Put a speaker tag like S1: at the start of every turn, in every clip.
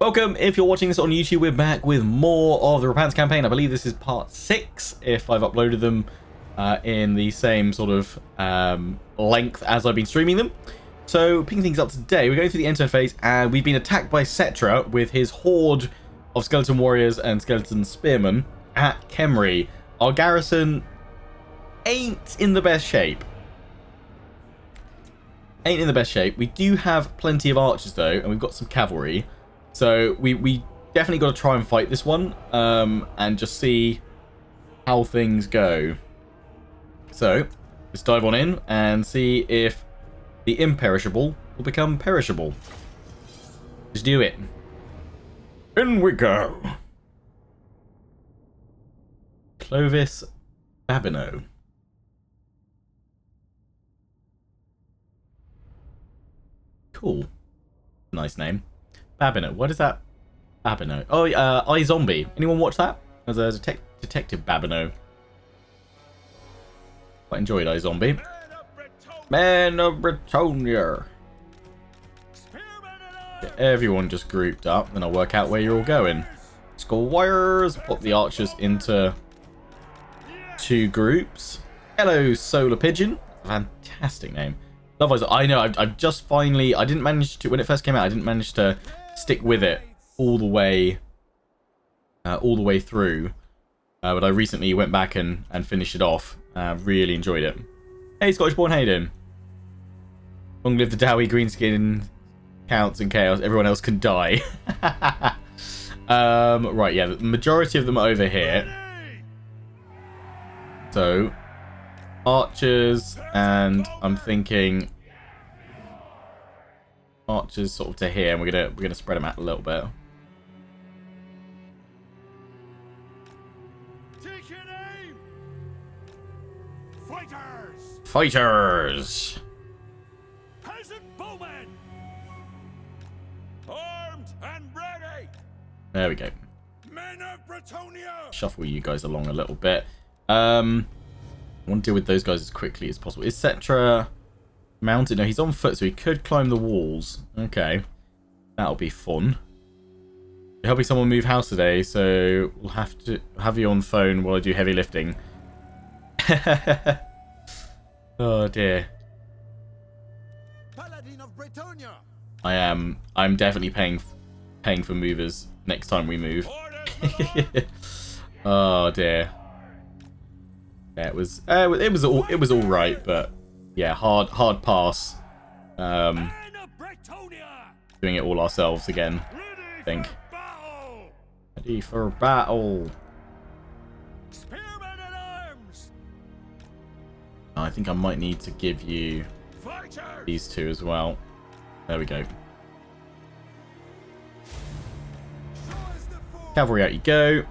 S1: Welcome. If you're watching this on YouTube, we're back with more of the Repanse campaign. I believe this is part 6, if I've uploaded them in the same sort of length as I've been streaming them. So, picking things up today, we're going through the end phase, and we've been attacked by Cetra with his horde of skeleton warriors and skeleton spearmen at Khemri. Our garrison ain't in the best shape. We do have plenty of archers, though, and we've got some cavalry. So we definitely got to try and fight this one, and just see how things go. So let's dive on in and see if the imperishable will become perishable. Let's do it. In we go. Clovis Babino. Cool. Nice name. Babino. What is that? Babino. Oh, iZombie. Anyone watch that? As a Detective Babino. Quite enjoyed iZombie. Man of Bretonia. Get everyone just grouped up, then I'll work out where you're all going. Squires. Put the archers into 2 groups. Hello, Solar Pigeon. Fantastic name. Love iZombie. I know. I've just finally. I didn't manage to when it first came out. I didn't manage to stick with it all the way through. But I recently went back and finished it off. Really enjoyed it. Hey, Scottish Born, how you doing? Long live the Dowie, Greenskin, Counts, and Chaos. Everyone else can die. Right, yeah, the majority of them are over here. So, archers, and I'm thinking archers sort of to here, and we're gonna spread them out a little bit.
S2: Take your aim! Fighters!
S1: Fighters!
S2: Peasant bowmen! Armed and ready!
S1: There we go.
S2: Men of Bretonia!
S1: Shuffle you guys along a little bit. I want to deal with those guys as quickly as possible. Is Cetra mounted? No, he's on foot, so he could climb the walls. Okay. That'll be fun. You're helping someone move house today, so we'll have to have you on phone while I do heavy lifting. Oh dear.
S2: Paladin of Bretonia!
S1: I'm definitely paying for movers next time we move. Oh dear. Yeah, it was all right, but yeah, hard pass. Doing it all ourselves again, I think. Ready for battle.
S2: Spearmen at arms!
S1: I think I might need to give you
S2: Fighters!
S1: these 2 as well. There we go.
S2: Show us the fool!
S1: Cavalry, out you go.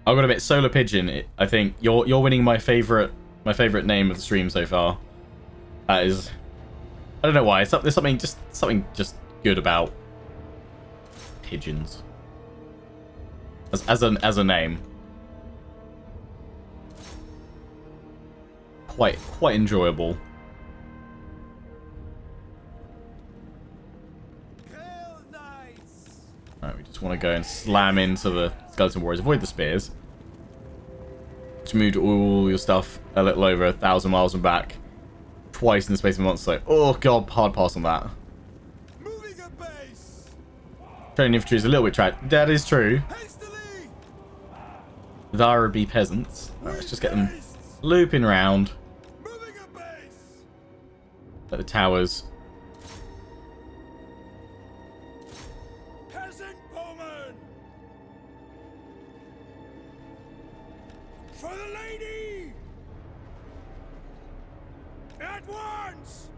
S1: I've got a bit Solar Pigeon. I think you're winning my favorite name of the stream so far. That is, I don't know why. There's something just good about pigeons as a name. Quite enjoyable. Alright, we just want to go and slam into the skeleton warriors. Avoid the spears. Just moved all your stuff a little over 1,000 miles and back. Twice in the space of a month, so... Oh god, hard pass on that.
S2: Moving a base!
S1: Training infantry is a little bit trapped. That is true.
S2: Hastily!
S1: There be peasants. Alright, let's just get them looping around.
S2: Moving a base!
S1: At the towers.
S2: Peasant bowmen! For the lady! At once!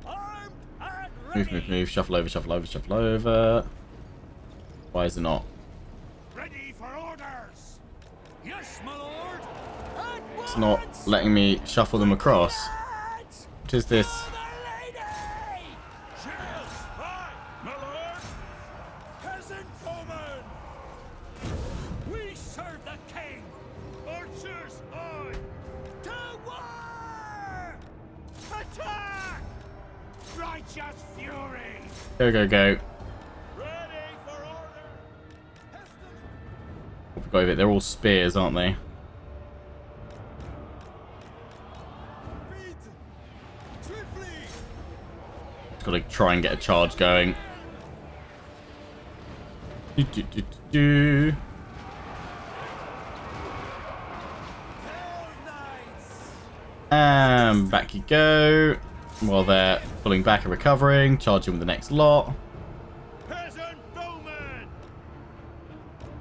S2: Armed and ready!
S1: Move. Shuffle over. Why is it not?
S2: Ready for orders! Yes, my lord! At
S1: It's not
S2: once!
S1: letting me shuffle them across.
S2: At
S1: What is this?
S2: for the lady! Shield! Aye, my lord! Peasant bowmen! We serve the king! Archers, aye! To war! Attack! Righteous fury.
S1: Go, go, go.
S2: Ready for order.
S1: We've got it. They're all spears, aren't they?
S2: Feet. Swiftly.
S1: Just got to try and get a charge going. Do, do, do, do, do. And back you go. While they're pulling back and recovering, charging with the next lot.
S2: Peasant bowmen.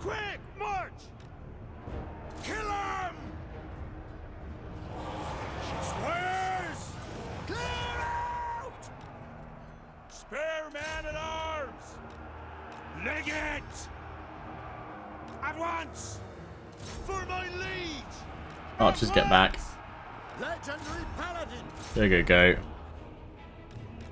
S2: Quick march. Kill him. Squares. Clear out. Spare man at arms. Leg it. At once. For my liege.
S1: Archers get back.
S2: Legendary paladin.
S1: Go, go, go.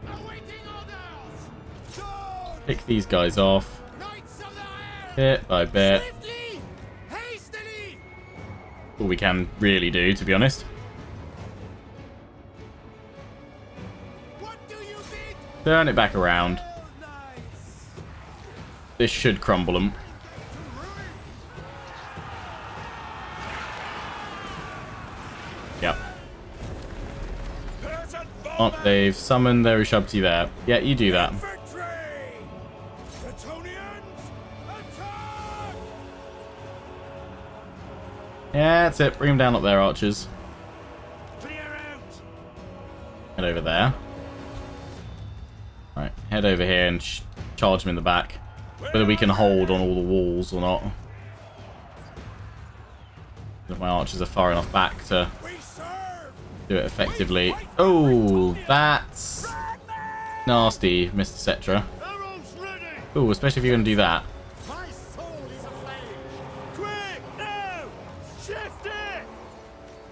S2: Awaiting orders. Charge.
S1: Pick these guys off.
S2: Knights of the Iron.
S1: Bit by bit.
S2: Swiftly. Hastily.
S1: All we can really do, to be honest.
S2: What do you bid?
S1: Turn it back around.
S2: Knights.
S1: This should crumble them. Yep.
S2: Peasant
S1: Oh,
S2: bowmen.
S1: they've summoned their Ushabti there. Yeah, you do that.
S2: Infantry. Bretonians. Attack.
S1: Yeah, that's it. Bring them down up there, archers.
S2: Clear out.
S1: Head over there. Right, head over here and charge them in the back. Whether we can hold on all the walls or not. If my archers are far enough back to
S2: We serve.
S1: do it effectively. Oh, that's nasty, Mr. Cetra.
S2: Arrows ready.
S1: Oh, especially if you're going to do that.
S2: My soul is aflame. Quick now. Shift it.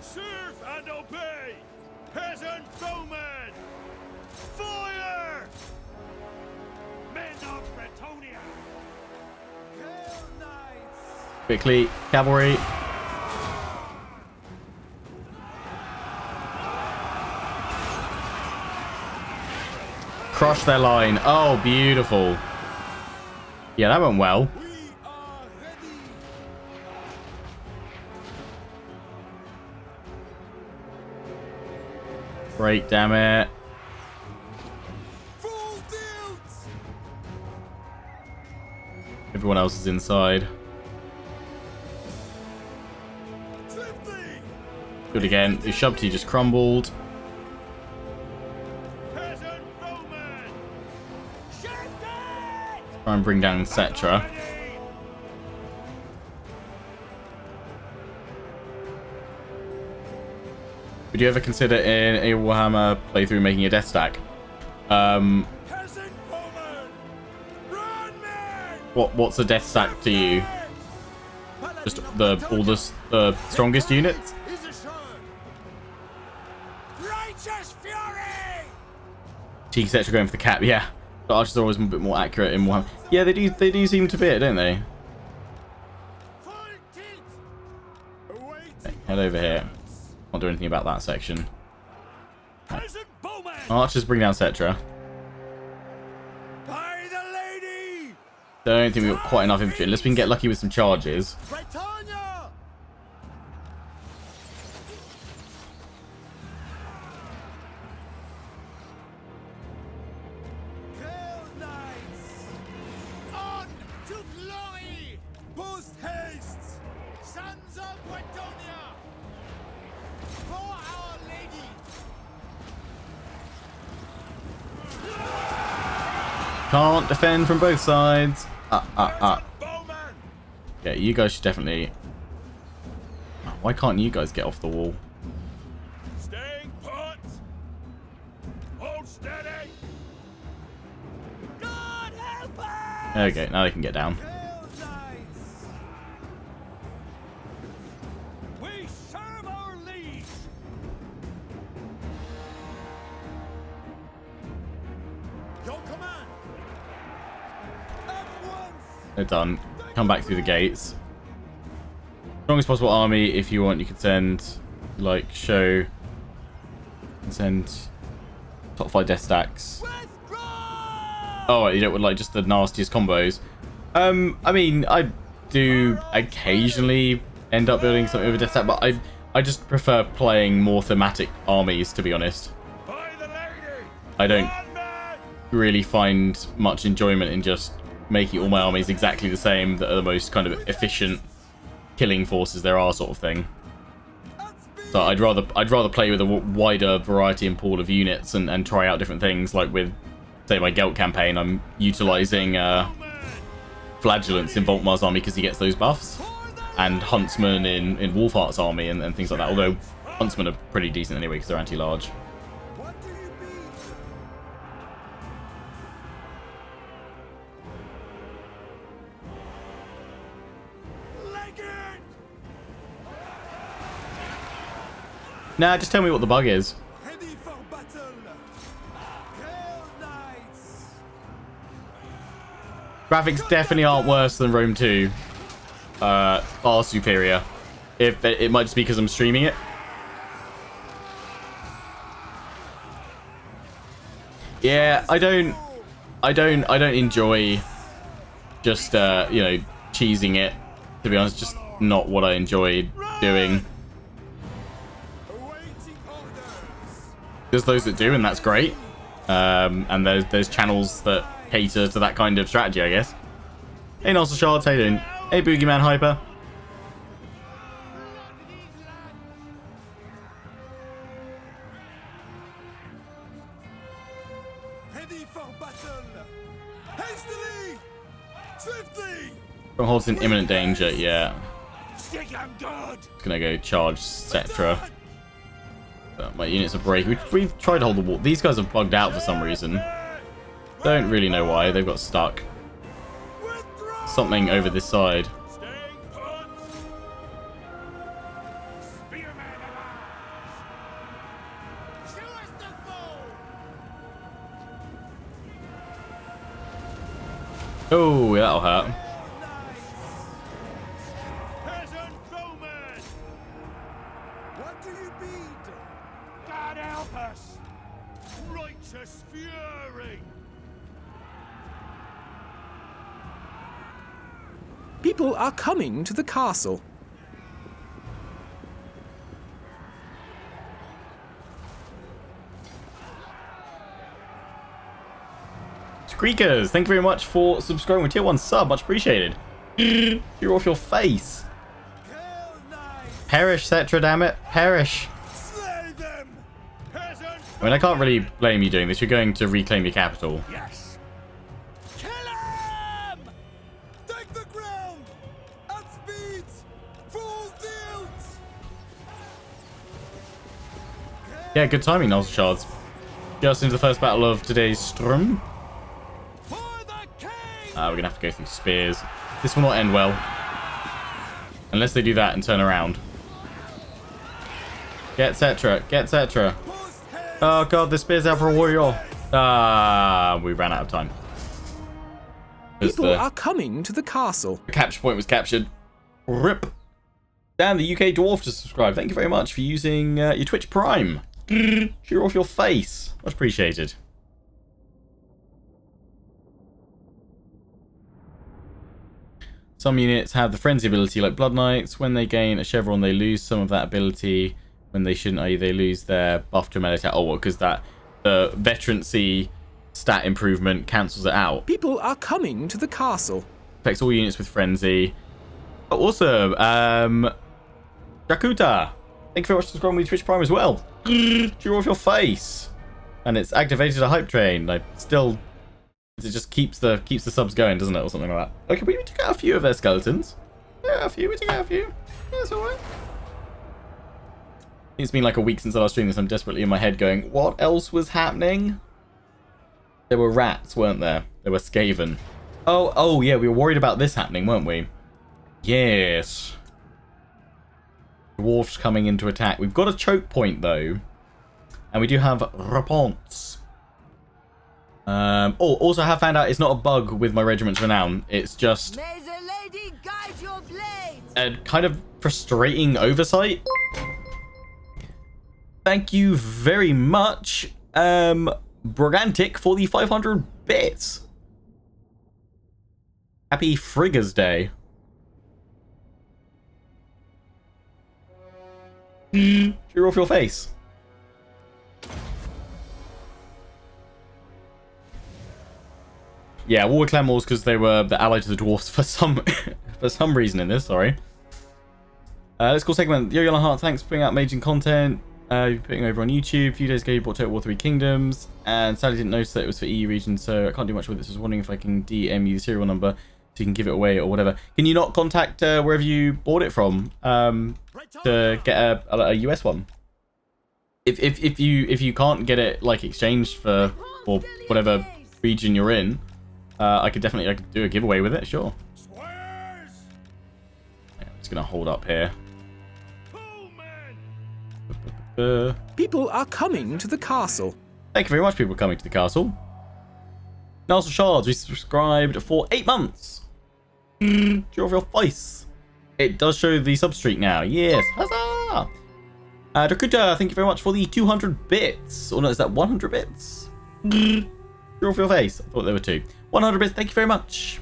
S2: Serve and obey. Peasant bowmen. Fire. Men of Bretonia. Kill knights.
S1: Quickly, cavalry. Crush their line. Oh, beautiful. Yeah, that went well.
S2: We are ready.
S1: Great, damn it.
S2: Full tilt.
S1: Everyone else is inside.
S2: Swiftly.
S1: Good again. Ushabti just crumbled.
S2: Peasant bowmen. Shift it.
S1: Try and bring down Cetra.
S2: Ready.
S1: Would you ever consider in a Warhammer playthrough making a death stack?
S2: Peasant bowmen. Run, men.
S1: What's a death stack to you? Just all the strongest units?
S2: Is assured. Righteous fury.
S1: Cheeky Cetra going for the cap, yeah. The archers are always a bit more accurate in Warhammer. Yeah, they do seem to be it, don't they?
S2: Full tilt. Awaiting
S1: Okay, head over here. Can't do anything about that section.
S2: Peasant bowmen.
S1: Archers bring down Cetra.
S2: By the lady.
S1: Don't think we've got quite enough infantry unless we can get lucky with some charges.
S2: Bretonia. Kill knights. On to glory. Post haste. Sons of Bretonia. For our lady.
S1: Can't defend from both sides.
S2: Bowman.
S1: Yeah, you guys should definitely... Why can't you guys get off the wall?
S2: Staying put. Hold steady. God help us.
S1: Okay, now they can get down.
S2: Kill knights. We serve our liege. Your command. At once.
S1: They're done. Come back through the gates. Strongest possible army. If you want, you can send, like, show. And send Top 5 death stacks.
S2: Withdraw!
S1: Oh, you don't like just the nastiest combos. I mean, I do occasionally end up building something with a death stack, but I just prefer playing more thematic armies, to be honest.
S2: By the lady!
S1: I don't
S2: One man!
S1: really find much enjoyment in just making all my armies exactly the same, that are the most kind of efficient killing forces there are, sort of thing. So I'd rather play with a wider variety and pool of units and try out different things. Like with, say, my Gelt campaign, I'm utilizing Flagellants in Volkmar's army because he gets those buffs, and Huntsman in Wolfheart's army and things like that. Although Huntsmen are pretty decent anyway because they're anti-large.
S2: What do you mean? Leg it!
S1: Nah, just tell me what the bug is.
S2: Ready for battle! Hail Knights!
S1: Graphics definitely aren't worse than Rome 2. Far superior. If it might just be because I'm streaming it. Yeah, I don't enjoy just you know, cheesing it. To be honest, just not what I enjoy doing.
S2: Awaiting orders!
S1: There's those that do, and that's great. And there's channels that cater to that kind of strategy, I guess. Hey, Nossa Shards, how you doing? Hey, Boogeyman Hyper.
S2: Ready for battle! Hastily! Swiftly!
S1: Stronghold's in imminent danger, yeah.
S2: Stick 'em good!
S1: Gonna go charge Cetra. My units are breaking. We've tried to hold the wall. These guys have bugged out for some reason. Don't really know why. They've got stuck.
S2: Withdraw!
S1: Something over this side.
S2: Stay put! Spearman alive! Show us the foe!
S1: Oh, that'll hurt.
S2: Peasant foeman! What do you bid? God help us! Righteous fury!
S3: People are coming to the castle.
S1: Squeakers, thank you very much for subscribing with tier 1 sub. Much appreciated. You're off your face.
S2: Hail Knights!
S1: Perish, Cetra, damn it. Perish.
S2: Slay them! Peasant!
S1: I mean, I can't really blame you doing this. You're going to reclaim your capital.
S2: Yes! Kill him! Take the ground! At speed! Full tilt!
S1: Yeah, good timing, Nozzle Shards. Just into the first battle of today's stream.
S2: For the king!
S1: We're going to have to go through spears. This will not end well. Unless they do that and turn around. Get Cetra. Get Cetra.
S2: Post haste!
S1: Oh god, the spear's out for a warrior. We ran out of time. As
S3: People
S1: the
S3: are coming to the castle.
S1: capture point was captured. RIP. Dan, the UK Dwarf, to subscribe. Thank you very much for using your Twitch Prime. You're off your face. Much appreciated. Some units have the frenzy ability, like Blood Knights. When they gain a chevron, they lose some of that ability. When they shouldn't, i.e. they lose their buff to a melee attack. Oh, well, because that the veterancy stat improvement cancels it out.
S3: People are coming to the castle.
S1: Affects all units with frenzy. Oh, awesome. Drakuta, thank you very much for subscribing with Twitch Prime as well. You're off your face. And it's activated a hype train. Like, still, it just keeps the subs going, doesn't it, or something like that. Okay, we took out a few of their skeletons. Yeah, we took out a few. Yeah, it's alright. It's been like a week since I last streamed this. I'm desperately in my head going, what else was happening? There were rats, weren't there? There were Skaven. Oh yeah, we were worried about this happening, weren't we? Yes. Dwarfs coming into attack. We've got a choke point, though. And we do have Repanse. Also, I have found out it's not a bug with my regiment's renown. It's just
S4: May the lady guide your blade.
S1: a kind of frustrating oversight. Thank you very much. Brogantic for the 500 bits. Happy Friggers Day. Cheer off your face. Yeah, War Clan Wars because they were the ally to the dwarfs for some reason in this. Sorry. Let's go segment. Yo, Yellow Heart, thanks for putting out amazing content. You're putting over on YouTube. A few days ago, you bought Total War 3 Kingdoms, and sadly didn't notice that it was for EU region, so I can't do much with this. I was wondering if I can DM you the serial number so you can give it away or whatever. Can you not contact wherever you bought it from to get a US one? If you can't get it like exchanged for or whatever region you're in, I could do a giveaway with it. Sure. Yeah, I'm just gonna hold up here.
S3: People are coming to the castle.
S1: Thank you very much, people coming to the castle. Nelson Shards, we subscribed for 8 months. Cheer off your face. It does show the substreak now. Yes, huzzah! Drakuta, thank you very much for the 200 bits. Or no, is that 100 bits? Cheer off your face. I thought there were 2. 100 bits, thank you very much.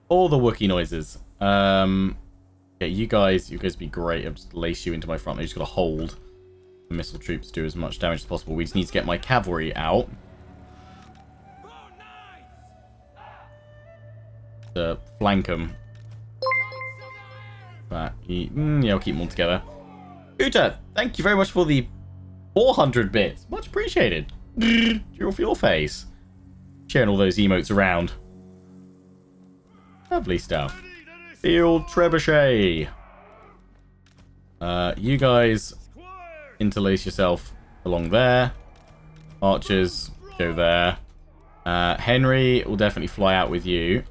S1: All the Wookiee noises. Yeah, you guys be great. I'll just lace you into my front. I just gotta hold the missile troops to do as much damage as possible. We just need to get my cavalry out to flank them. But yeah, I'll keep them all together. Uta, thank you very much for the 400 bits. Much appreciated. Cheer off your face. Sharing all those emotes around. Lovely stuff. Field Trebuchet. You guys interlace yourself along there. Archers, go there. Henry will definitely fly out with you.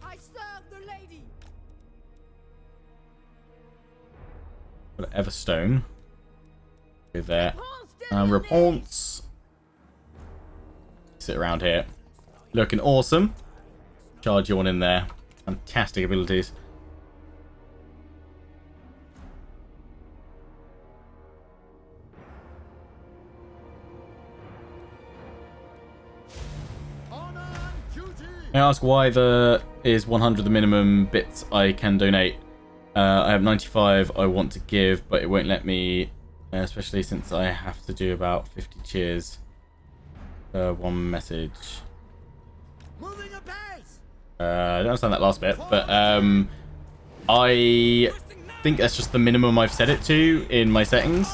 S4: I serve the lady.
S1: Got Everstone. Go there. Repanse. Sit around here. Looking awesome. Charge you on in there. Fantastic abilities. I ask why there is 100 the minimum bits I can donate. I have 95 I want to give, but it won't let me, especially since I have to do about 50 cheers per one message.
S2: Moving apace.
S1: I don't understand that last bit, but I think that's just the minimum I've set it to in my settings.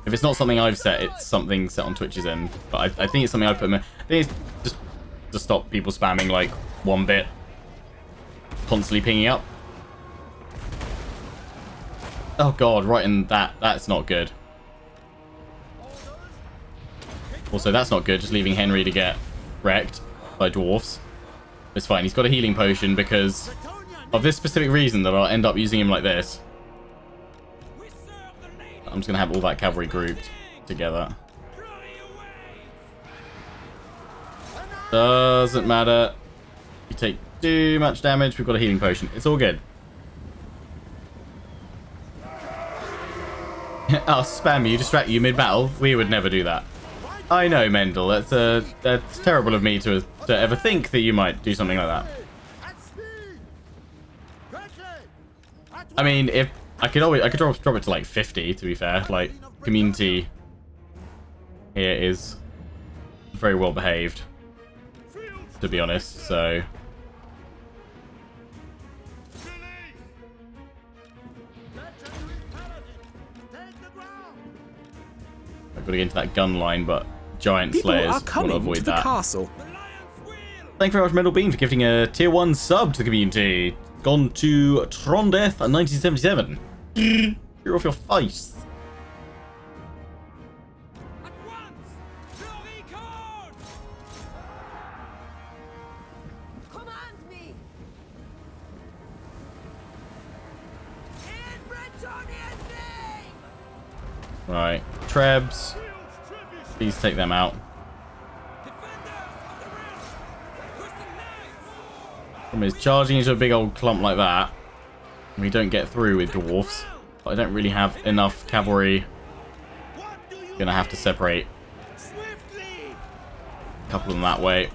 S1: If it's not something I've set, it's something set on Twitch's end. But I think it's something I put in. I think it's just to stop people spamming like 1 bit, constantly pinging up. Oh god, right in that's not good. Also, that's not good, just leaving Henry to get wrecked by dwarfs. It's fine, he's got a healing potion because of this specific reason that I'll end up using him like this. I'm just going to have all that cavalry grouped together. Doesn't matter. You take too much damage, we've got a healing potion. It's all good. I'll spam you, distract you mid-battle. We would never do that. I know, Mendel. That's terrible of me to ever think that you might do something like that. I mean, if I could drop it to like 50. To be fair, like community here is very well behaved, to be honest. So I've got to get into that gun line, but giant
S3: People
S1: slayers
S3: are
S1: want to
S3: coming
S1: avoid
S3: to the
S1: that.
S3: castle.
S1: Thank you very much, Metal Bean, for gifting a tier 1 sub to the community. Gone to Trondeth 1977. You're off your face.
S4: Command me. In Bretonian name.
S1: Right, Trebs. Please take them out. Problem is, charging into a big old clump like that, we don't get through with dwarfs. But I don't really have enough cavalry. Gonna have to separate a couple of them that way.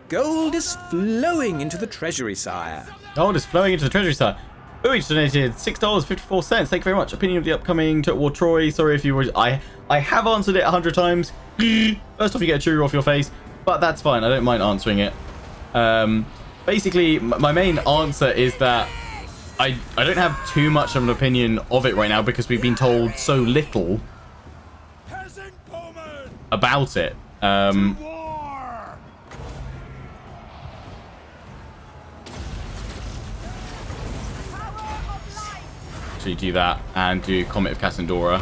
S3: Gold is flowing into the treasury, sire.
S1: Gold is flowing into the treasury, sir. Oh, each donated $6.54. Thank you very much. Opinion of the upcoming Total War Troy. Sorry if you were... I have answered it 100 times. First off, you get a cheerio off your face. But that's fine. I don't mind answering it. Basically, my main answer is that I don't have too much of an opinion of it right now because we've been told so little about it. Actually do that and do Comet of Cassandora.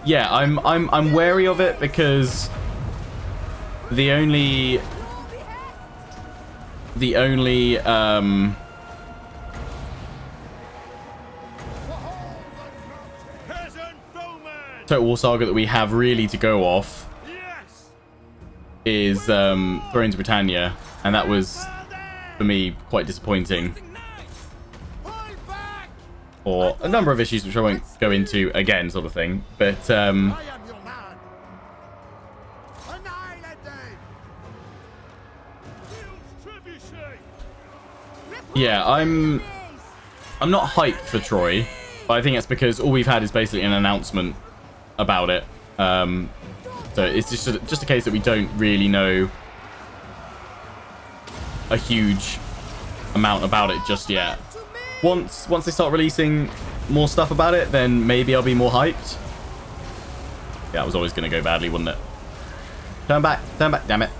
S1: Yeah, I'm wary of it because the only Total War saga that we have really to go off is Thrones of Britannia, and that was for me quite disappointing for a number of issues which I won't go into again, sort of thing. But yeah, I'm not hyped for Troy, but I think that's because all we've had is basically an announcement about it. So it's just a case that we don't really know a huge amount about it just yet. Once they start releasing more stuff about it, then maybe I'll be more hyped. Yeah, that was always going to go badly, wouldn't it? Turn back, damn it.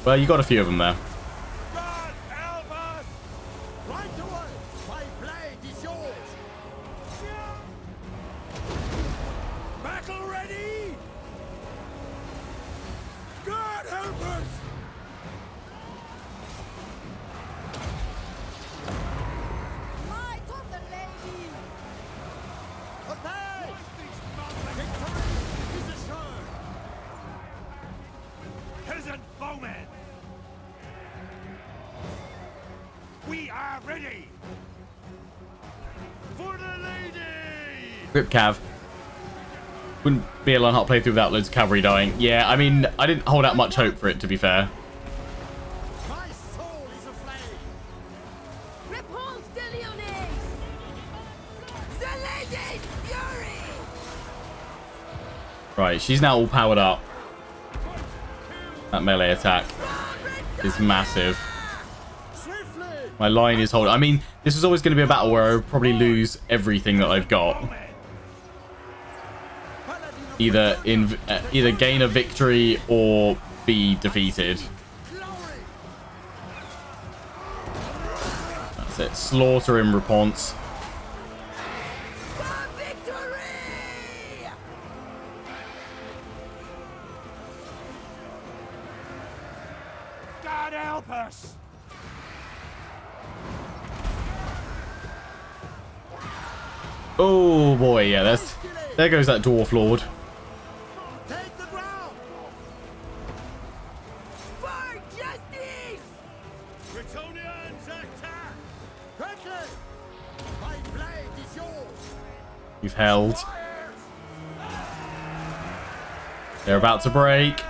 S1: Well, you got a few of them there. Rip Cav. Wouldn't be a long hot playthrough without loads of cavalry dying. Yeah, I mean, I didn't hold out much hope for it, to be fair.
S2: My soul is aflame.
S4: Repanse de Lyonesse! The Lady's Fury!
S1: Right, she's now all powered up. That melee attack is massive. My line is holding. I mean, this is always going to be a battle where I would probably lose everything that I've got. Either gain a victory or be defeated. That's it. Slaughter in Repanse.
S2: God help us!
S1: Oh boy, yeah, there goes that Dwarf Lord.
S2: Take the ground!
S4: For justice!
S2: Bretonians attack! Quickly! My blade is yours!
S1: You've held. They're about to break.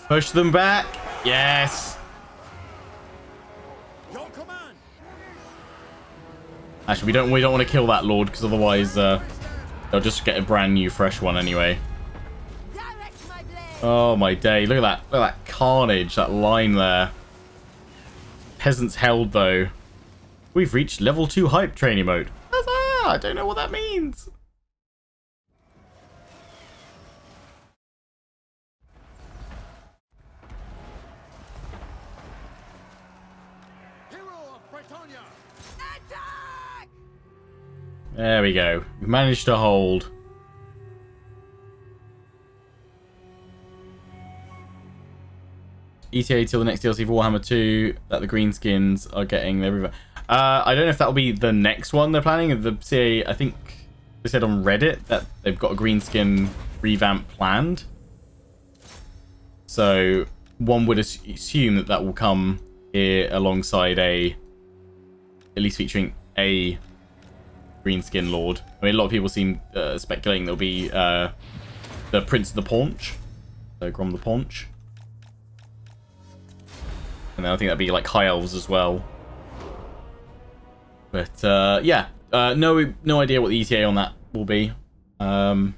S1: Push them back. Yes.
S2: Your command!
S1: Actually, we don't want to kill that Lord because otherwise they'll just get a brand new fresh one anyway.
S4: Direct my blade!
S1: Oh my day! Look at that carnage, that line there. Peasants held though. We've reached level 2 hype training mode. Huzzah! I don't know what that means.
S2: Hero of Bretonia!
S4: Attack!
S1: There we go. We managed to hold. ETA till the next DLC for Warhammer 2 that the greenskins are getting their revamp. I don't know if that'll be the next one they're planning. The CA, I think they said on Reddit that they've got a greenskin revamp planned. So one would assume that that will come here alongside at least featuring a greenskin lord. I mean, a lot of people seem speculating there'll be the Prince of the Paunch, Grom the Paunch. And then I think that'd be like high elves as well. But yeah, no idea what the ETA on that will be. Wouldn't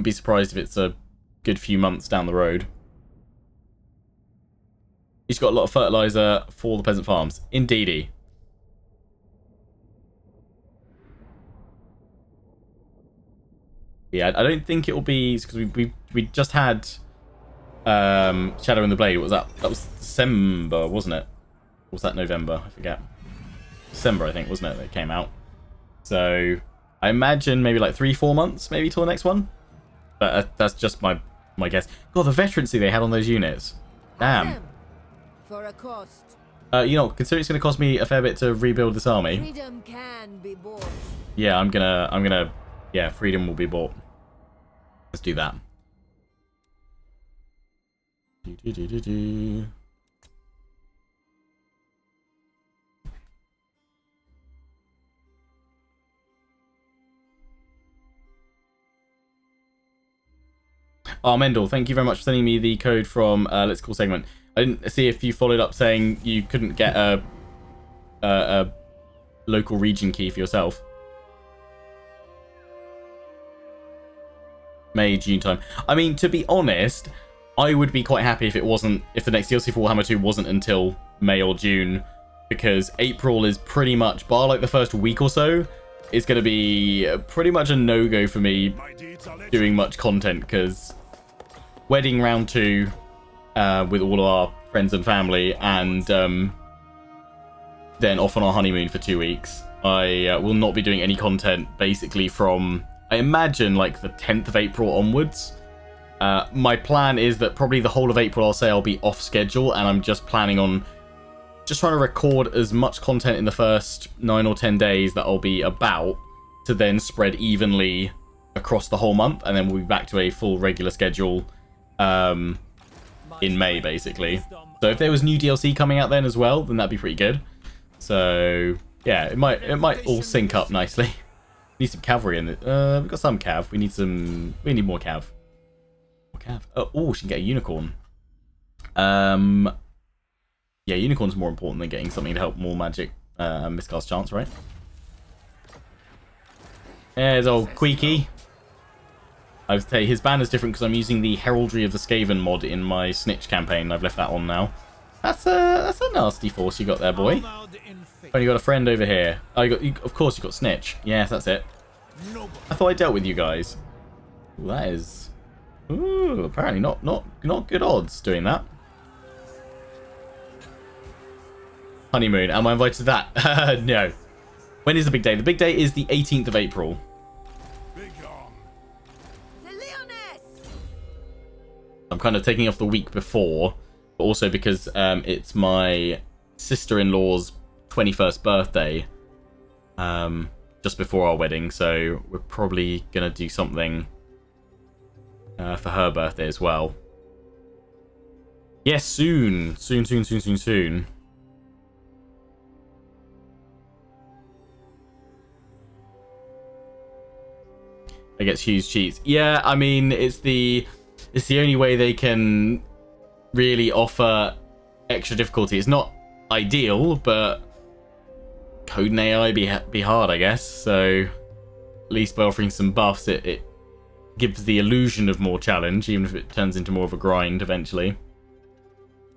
S1: be surprised if it's a good few months down the road. He's got a lot of fertilizer for the peasant farms. Indeedy. Yeah, I don't think it will be because we just had Shadow in the Blade. What was that? That was December, wasn't it? Or was that November? I forget. December, I think, wasn't it? That came out. So I imagine maybe like 3-4 months, maybe till the next one. But that's just my guess. God, the veterancy they had on those units. Damn.
S4: For a cost.
S1: You know, considering it's going to cost me a fair bit to rebuild this army.
S4: Freedom can be bought.
S1: Yeah, I'm gonna. Yeah, freedom will be bought. Let's do that. Oh, Mendel, thank you very much for sending me the code from Let's Call segment. I didn't see if you followed up saying you couldn't get a local region key for yourself. May, June time. I mean, to be honest, I would be quite happy if the next DLC for Warhammer 2 wasn't until May or June, because April is pretty much, bar like the first week or so, is going to be pretty much a no-go for me doing much content, because wedding round 2 with all of our friends and family, and then off on our honeymoon for 2 weeks. I will not be doing any content basically from, I imagine, like the 10th of April onwards. My plan is that probably the whole of April I'll be off schedule, and I'm just planning on just trying to record as much content in the first 9 or 10 days that I'll be about, to then spread evenly across the whole month, and then we'll be back to a full regular schedule in May, basically. So if there was new DLC coming out then as well, then that'd be pretty good. So yeah, it might all sync up nicely. Need some cavalry in it. We've got some cav. We need more cav. More cav. Oh, she can get a unicorn. Yeah, unicorn's more important than getting something to help more magic miscast chance, right? There's old Queeky. I would say his banner's different because I'm using the Heraldry of the Skaven mod in my Snitch campaign. I've left that on now. That's a nasty force you got there, boy. Only got a friend over here. Oh, of course you got Snitch. Yes, that's it. I thought I dealt with you guys. Ooh, that is. Ooh, apparently not good odds doing that. Honeymoon. Am I invited to that? No. When is the big day? The big day is the 18th of April. I'm kind of taking off the week before, but also because it's my sister-in-law's 21st birthday, just before our wedding, so we're probably going to do something for her birthday as well. Yes, soon. Soon. I get huge cheats. Yeah, I mean, it's the only way they can really offer extra difficulty. It's not ideal, but coding AI be hard, I guess. So at least by offering some buffs, it gives the illusion of more challenge, even if it turns into more of a grind eventually.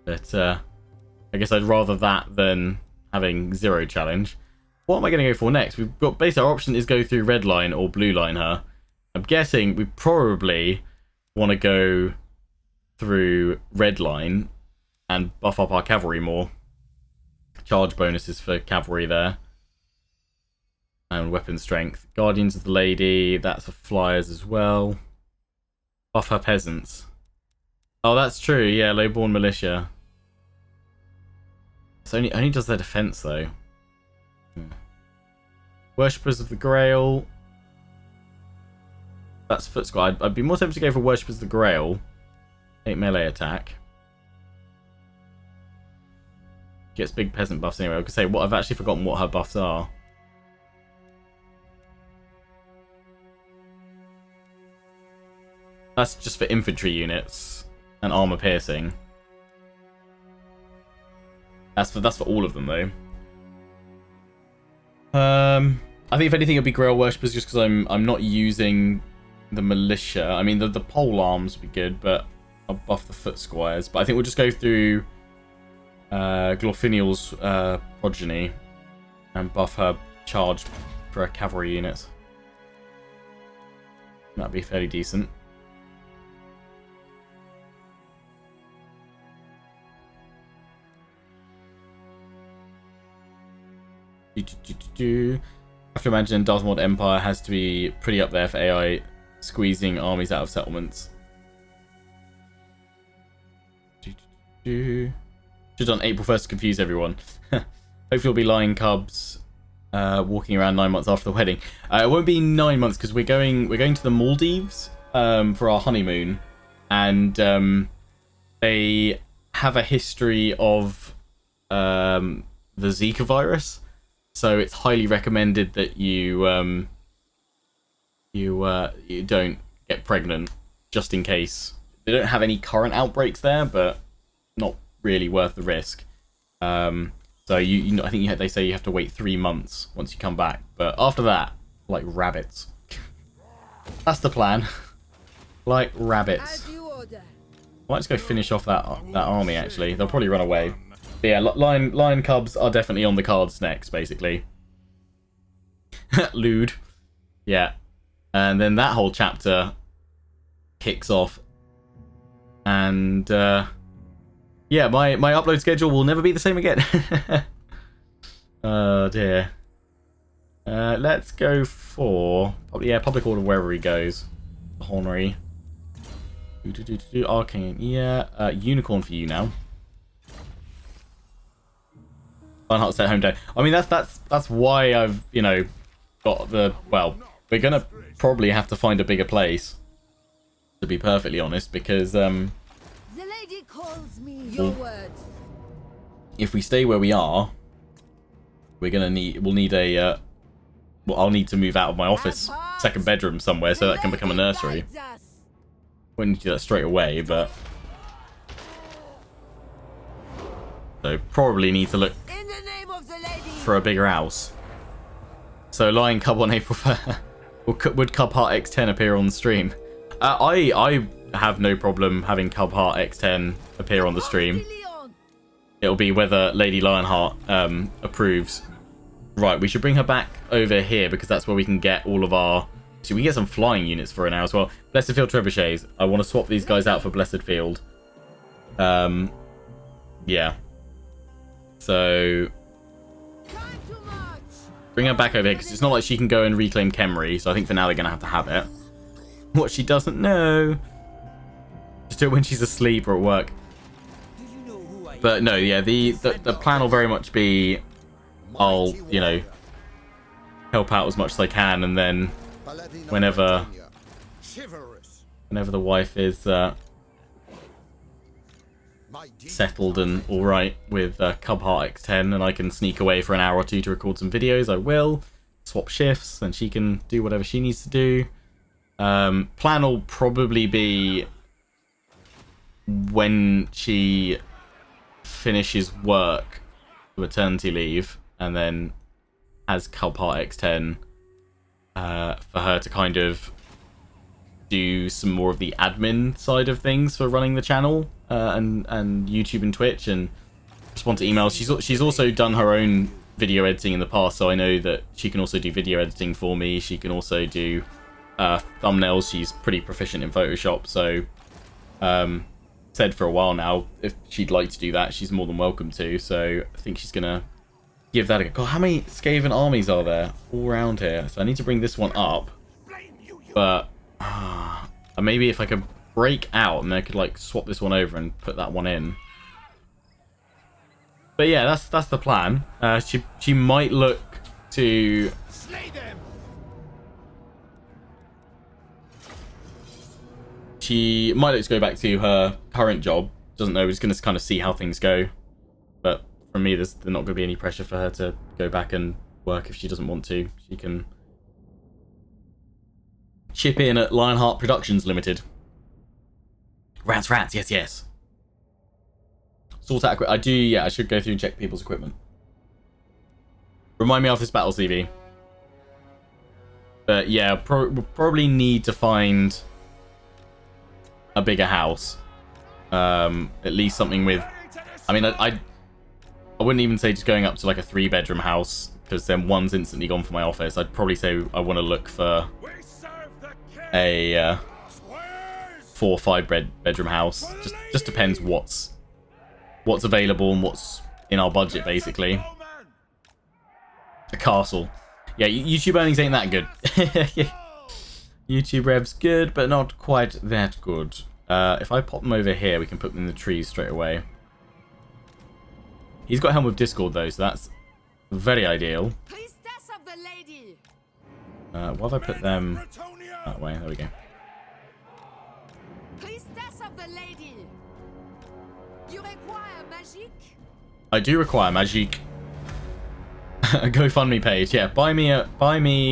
S1: But I guess I'd rather that than having zero challenge. What am I going to go for next? We've got basically our option is go through red line or blue line her. I'm guessing we probably want to go through red line and buff up our cavalry more. Charge bonuses for cavalry there. And weapon strength. Guardians of the Lady, that's for flyers as well. Buff her peasants. Oh, that's true. Yeah, lowborn militia. It's only does their defense though. Worshippers of the Grail. That's foot squad. I'd be more tempted to go for Worshippers of the Grail. 8 melee attack. Gets big peasant buffs anyway. I could say what I've actually forgotten what her buffs are. That's just for infantry units and armor piercing. That's for all of them though. I think if anything it'd be Grail Worshippers just because I'm not using the militia. I mean the pole arms would be good, but I'll buff the foot squires. But I think we'll just go through Glorfiniel's progeny and buff her charge for her cavalry units. That'd be fairly decent. I have to imagine Darthmord Empire has to be pretty up there for AI squeezing armies out of settlements. Should have done April 1st to confuse everyone. Hopefully it'll be lion cubs walking around 9 months after the wedding. It won't be 9 months because we're going to the Maldives for our honeymoon, and they have a history of the Zika virus. So it's highly recommended that you don't get pregnant, just in case. They don't have any current outbreaks there, but not really worth the risk. So I think they say you have to wait 3 months once you come back, but after that, like rabbits. That's the plan. Like rabbits.
S4: As you order.
S1: I might just go finish off that army. Actually, they'll probably run away. But yeah, lion cubs are definitely on the cards next, basically. Lewd. Yeah. And then that whole chapter kicks off. And yeah, my upload schedule will never be the same again. Oh dear. Let's go for public order wherever he goes. Hornery. Arcane. Yeah, unicorn for you now. Lionheart set home day. I mean that's why I've got the we're gonna probably have to find a bigger place, to be perfectly honest, because
S4: The lady calls me your word.
S1: if we stay where we are, we'll need a I'll need to move out of my office second bedroom somewhere so that can become a nursery. Wouldn't need to do that straight away, but so probably need to look
S4: In the name of the lady.
S1: for a bigger house. So Lion Cub on April 1st. Would Cub Heart X10 appear on the stream? I have no problem having Cub Heart X10 appear on the stream. It'll be whether Lady Lionheart approves. Right, we should bring her back over here because that's where we can get all of our... So we can get some flying units for her now as well. Blessed Field Trebuchets. I want to swap these guys out for Blessed Field. Yeah. So... bring her back over here because it's not like she can go and reclaim Khemri. So I think for now they're going to have it. What she doesn't know. Just do it when she's asleep or at work. But no, yeah, the plan will very much be... I'll, help out as much as I can, and then whenever the wife is settled and alright with Cub Heart X10 and I can sneak away for an hour or two to record some videos, I will. Swap shifts and she can do whatever she needs to do. Plan will probably be when she finishes work, maternity leave, and then has Cub Heart X10 for her to kind of do some more of the admin side of things for running the channel and YouTube and Twitch and respond to emails. She's also done her own video editing in the past, so I know that she can also do video editing for me. She can also do thumbnails. She's pretty proficient in Photoshop, so said for a while now if she'd like to do that, she's more than welcome to. So I think she's gonna give that a go. God, how many Skaven armies are there all around here? So I need to bring this one up, but maybe if I could break out, and I could like swap this one over and put that one in. But yeah, that's the plan. She might look to
S2: Slay them.
S1: She might look to go back to her current job. Doesn't know. We're just going to kind of see how things go. But from me, there's not going to be any pressure for her to go back and work if she doesn't want to. She can chip in at Lionheart Productions Limited. Rats, yes, yes. Sort out. I do. Yeah, I should go through and check people's equipment. Remind me of this battle CV. But yeah, we'll probably need to find a bigger house. At least something with... I mean, I wouldn't even say just going up to like a 3-bedroom house, because then one's instantly gone for my office. I'd probably say I want to look for a 4 or 5 bedroom house. Just depends what's available and what's in our budget, basically. A castle. Yeah, YouTube earnings ain't that good. YouTube rev's good, but not quite that good. If I pop them over here, we can put them in the trees straight away. He's got Helm of Discord, though, so that's very ideal. What have I put them that way? There we go. I do require magic. A GoFundMe page, yeah. Buy me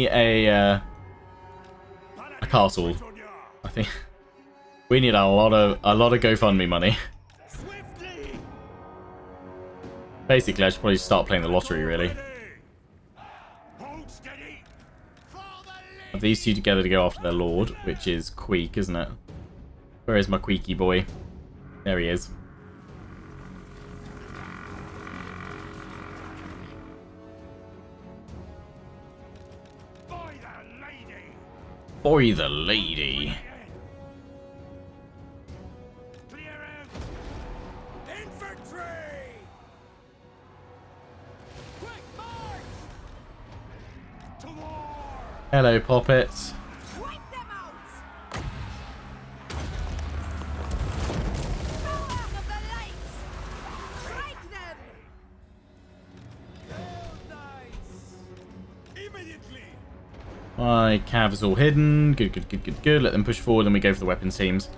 S1: a castle. I think we need a lot of GoFundMe money. Basically, I should probably start playing the lottery, really. Have these two together to go after their lord, which is Queek, isn't it? Where is my Queeky boy? There he is. Boy the lady. Hello, Poppets. My cav is all hidden. Good. Let them push forward and we go for the weapons teams.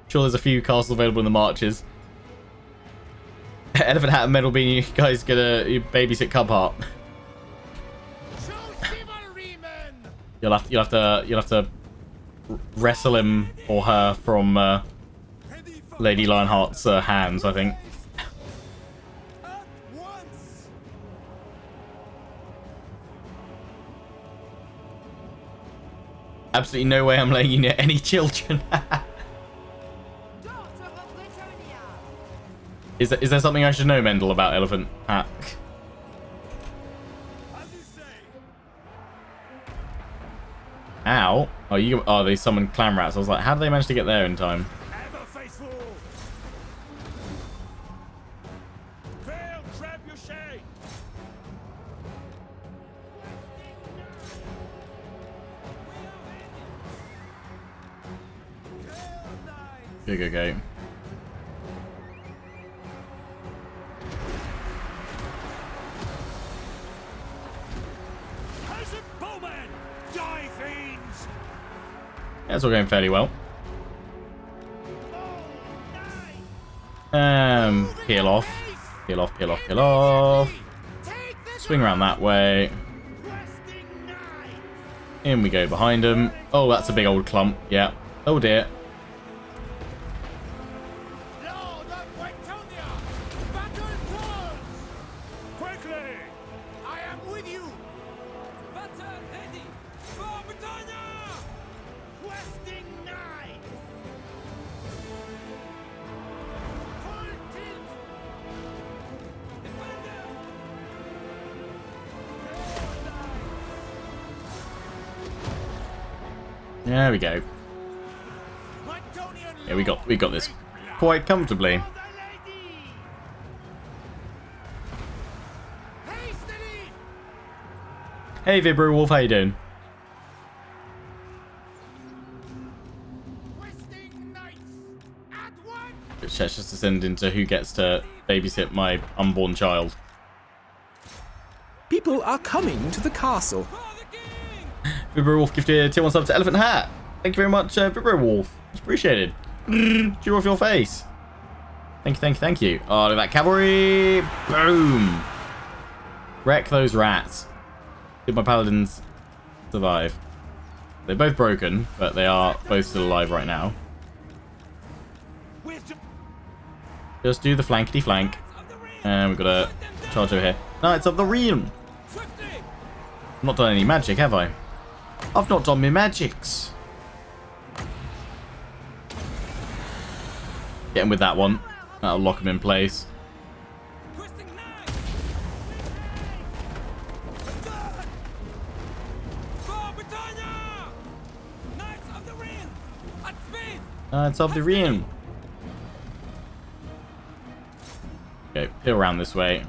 S1: Sure, there's a few castles available in the marches. Elephant Hat and Metal Bean, you guys gonna babysit Cub Heart. You'll have to wrestle him or her from Lady Lionheart's hands, I think. Absolutely no way I'm letting you near any children. Is there something I should know, Mendel, about Elephant Hat? Ow. Oh, they summoned clam rats. I was like, how did they manage to get there in time? Go. Yeah, it's all going fairly well. Peel off. Swing around that way. In we go behind him. Oh, that's a big old clump. Yeah. Oh dear. There we go. Yeah, we got this quite comfortably. Hey Vibro Wolf, how you doing? Which let's just descend into who gets to babysit my unborn child.
S3: People are coming to the castle.
S1: Vibro Wolf gifted tier 1 sub to Elephant Hat. Thank you very much, Vibro Wolf. It's appreciated. Cheer off your face. Thank you, thank you, thank you. Oh, look at that cavalry. Boom. Wreck those rats. Did my paladins survive? They're both broken, but they are both still alive right now. Just do the flankety flank. And we've got a charge over here. Knights of the Realm. I've not done any magic, have I? I've not done my magics. Get him with that one. That'll lock him in place. Knights of the Realm. Okay, peel around this way.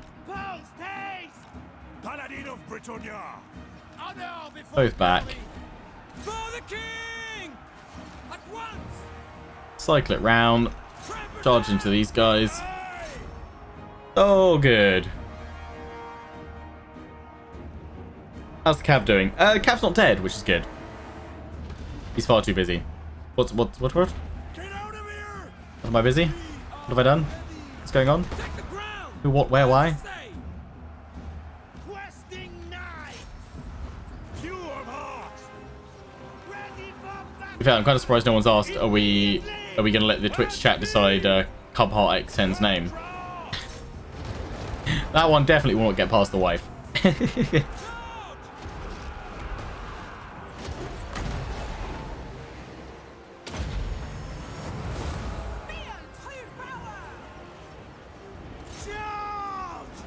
S1: Both back. Cycle it round. Charge into these guys. Oh, good. How's the Cav doing? Cav's not dead, which is good. He's far too busy. What? Am I busy? What have I done? What's going on? Who, what, where, why? In fact, I'm kind of surprised no one's asked, are we going to let the Twitch chat decide Cubheart X10's name? That one definitely will not get past the wife.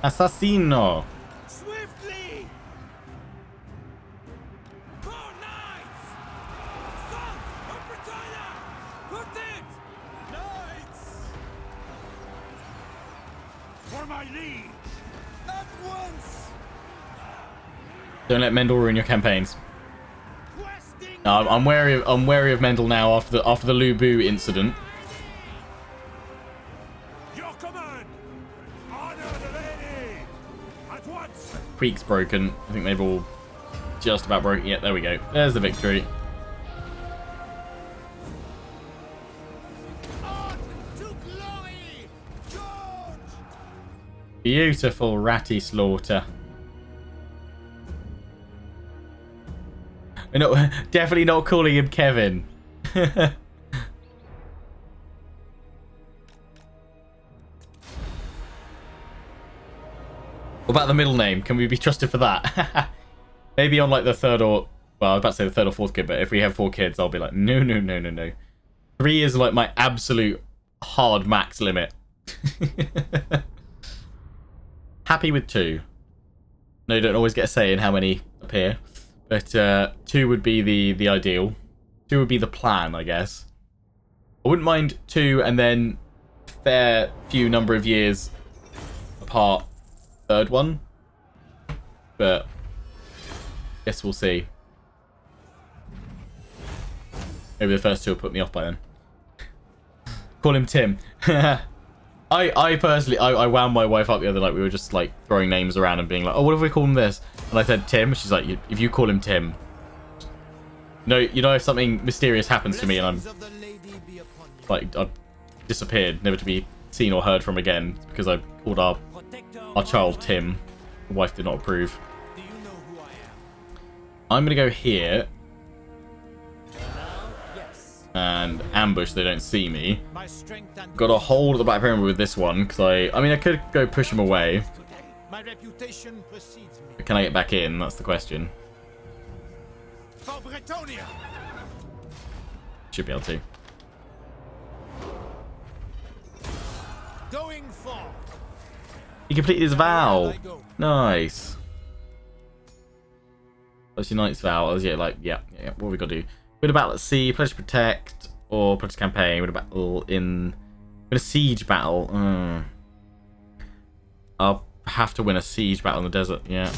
S1: Assassino!
S2: Swiftly! Four knights! Sons of Britannia! Put it! Knights! For my liege! At once!
S1: Don't let Mendel ruin your campaigns. No, I'm wary of Mendel now after the Lubu incident. Creek's broken. I think they've all just about broken. Yeah, there we go. There's the victory. Beautiful ratty slaughter. No, definitely not calling him Kevin. What about the middle name? Can we be trusted for that? Maybe on like the third or... Well, I was about to say the third or fourth kid, but if we have 4 kids, I'll be like, no, no, no, no, no. 3 is like my absolute hard max limit. Happy with 2. No, you don't always get a say in how many appear. But 2 would be the ideal. 2 would be the plan, I guess. I wouldn't mind 2 and then fair few number of years apart. Third one, but guess we'll see. Maybe the first 2 will put me off by then. Call him Tim. I personally wound my wife up the other night. We were just like throwing names around and being like, oh, what if we call him this? And I said Tim. She's like, if you call him Tim, no, you know, if something mysterious happens to me and I'm like I've disappeared, never to be seen or heard from again, because I called our child Tim. The wife did not approve. I'm gonna go here and ambush so they don't see me. Got a hold of the back pyramid with this one because I mean I could go push him away. But can I get back in? That's the question. Should be able to.
S2: Going for.
S1: He completed his vow. Nice. That's your knight's vow. Oh, yeah, like, yeah. What have we got to do? Win a battle at sea, pledge to protect, or pledge to campaign. Win a battle in a siege battle. I'll have to win a siege battle in the desert. Yeah.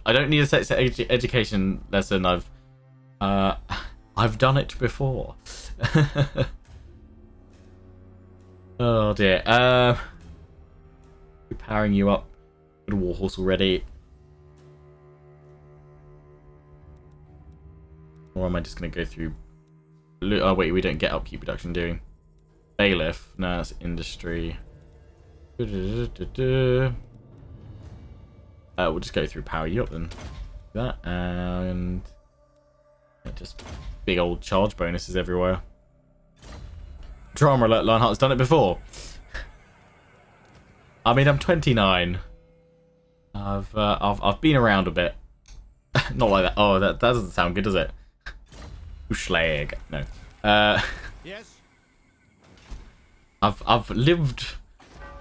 S1: I don't need a sex education lesson. I've done it before. Oh dear. Powering you up. Good warhorse already. Or am I just going to go through... Oh wait, we don't get upkeep reduction, do we? Bailiff. No, that's industry. We'll just go through power you up then. That and just big old charge bonuses everywhere. Drama alert, Lionheart's done it before. I mean, I'm 29. I've been around a bit. Not like that. Oh, that doesn't sound good, does it? Schlag. No.
S2: Yes.
S1: I've lived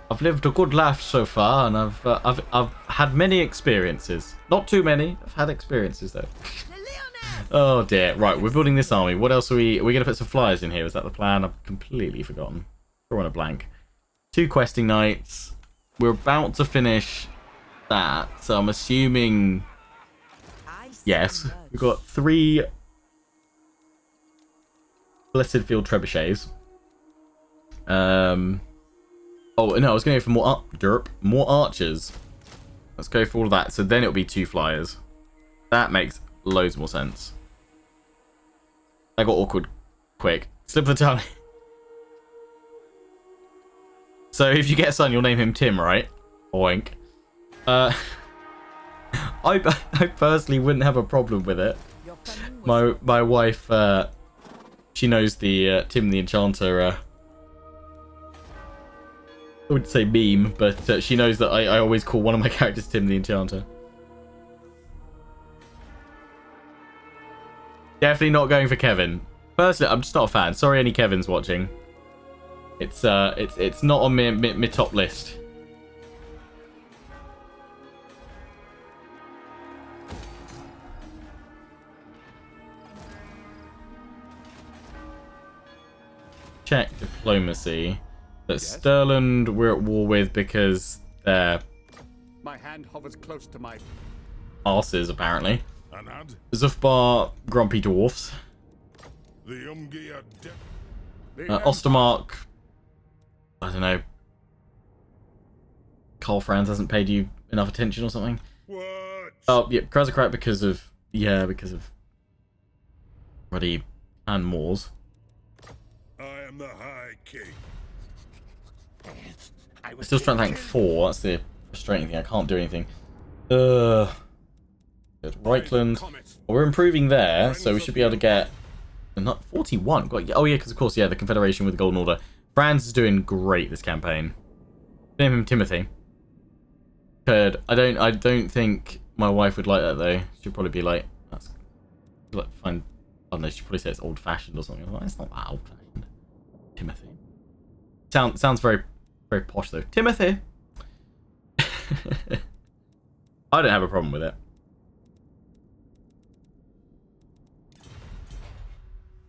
S1: a good life so far, and I've had many experiences. Not too many. I've had experiences though. Oh dear. Right, we're building this army. What else are we? Are we gonna put some flyers in here? Is that the plan? I've completely forgotten. Drawing a blank. 2 questing knights. We're about to finish that, so I'm assuming. Yes, we've got 3 Blessed Field Trebuchets. Oh no, I was going to go for more archers. Let's go for all of that. So then it'll be 2 flyers. That makes loads more sense. That got awkward quick. Slip of the tongue. So if you get a son, you'll name him Tim, right? Oink. I personally wouldn't have a problem with it. My wife, she knows the Tim the Enchanter. I wouldn't say meme, but she knows that I always call one of my characters Tim the Enchanter. Definitely not going for Kevin. Personally, I'm just not a fan. Sorry, any Kevins watching. It's not on my top list. Check diplomacy. But yes. Stirland we're at war with because they're
S2: my hand hovers close to my
S1: arses apparently. Zufbar grumpy dwarfs. Ostermark. I don't know. Carl Franz hasn't paid you enough attention or something.
S2: What?
S1: Oh yeah, Krazakrat because of Ruddy and Moors.
S2: I am the High King.
S1: I'm still trying to thank 4. That's the frustrating thing. I can't do anything. Good. Reichland. Well, we're improving there, so we should be able to get not 41. Oh yeah, because of course, yeah, the Confederation with the Golden Order. France is doing great this campaign. Name him Timothy. I don't think my wife would like that though. She'd probably be like, that's like fine. I don't know. She'd probably say it's old-fashioned or something. Like, it's not that old-fashioned. Timothy. Sounds very posh though. Timothy. I don't have a problem with it.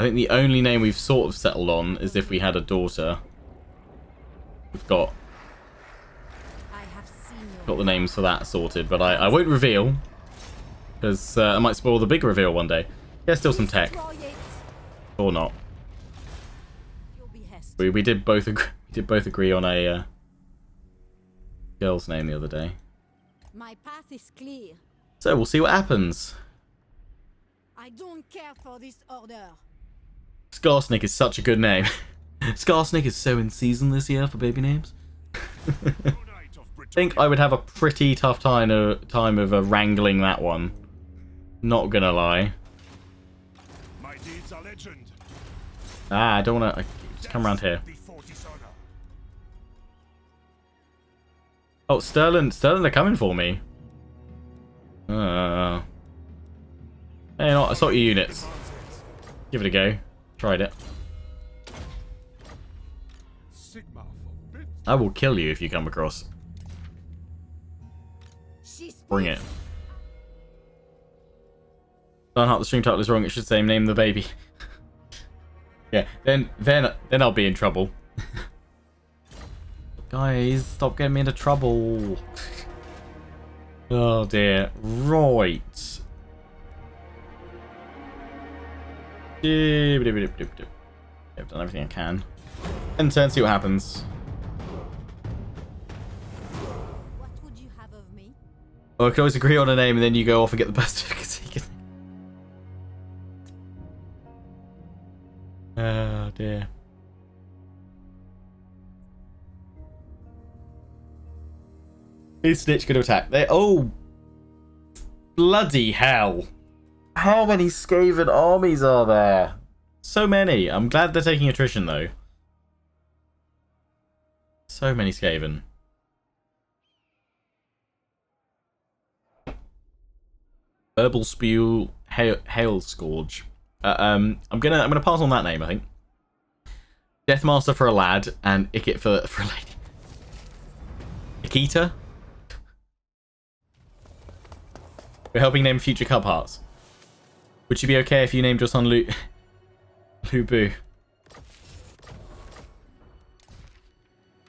S1: I think the only name we've sort of settled on is if we had a daughter. We've got the names for that sorted, but I won't reveal because I might spoil the big reveal one day. Yeah, still some tech, or not. We did both agree on a girl's name the other day.
S4: My path is clear.
S1: So we'll see what happens.
S4: I don't care for this order.
S1: Skarsnik is such a good name. Skarsnik is so in season this year for baby names. I think I would have a pretty tough time of wrangling that one. Not gonna lie.
S2: My deeds are legend.
S1: I don't want to. Just come around here. Oh, Sterling, they're coming for me. Hey, no, I saw your units. Give it a go. Tried it. I will kill you if you come across. Bring it. Lionheart, the stream title is wrong. It should say name the baby. Yeah, then I'll be in trouble. Guys, stop getting me into trouble. Oh dear. Right. I've done everything I can. And turn, see what happens.
S4: What would you have of me?
S1: Or I can always agree on a name and then you go off and get the best certificate. Oh dear. Is Snitch going to attack? Oh, bloody hell. How many Skaven armies are there? So many. I'm glad they're taking attrition, though. So many Skaven. Verbal Spew, Hail Scourge. I'm gonna pass on that name, I think. Deathmaster for a lad and Ikit for a lady. Ikita. We're helping name future Cub Hearts. Would she be okay if you named your son Lubu?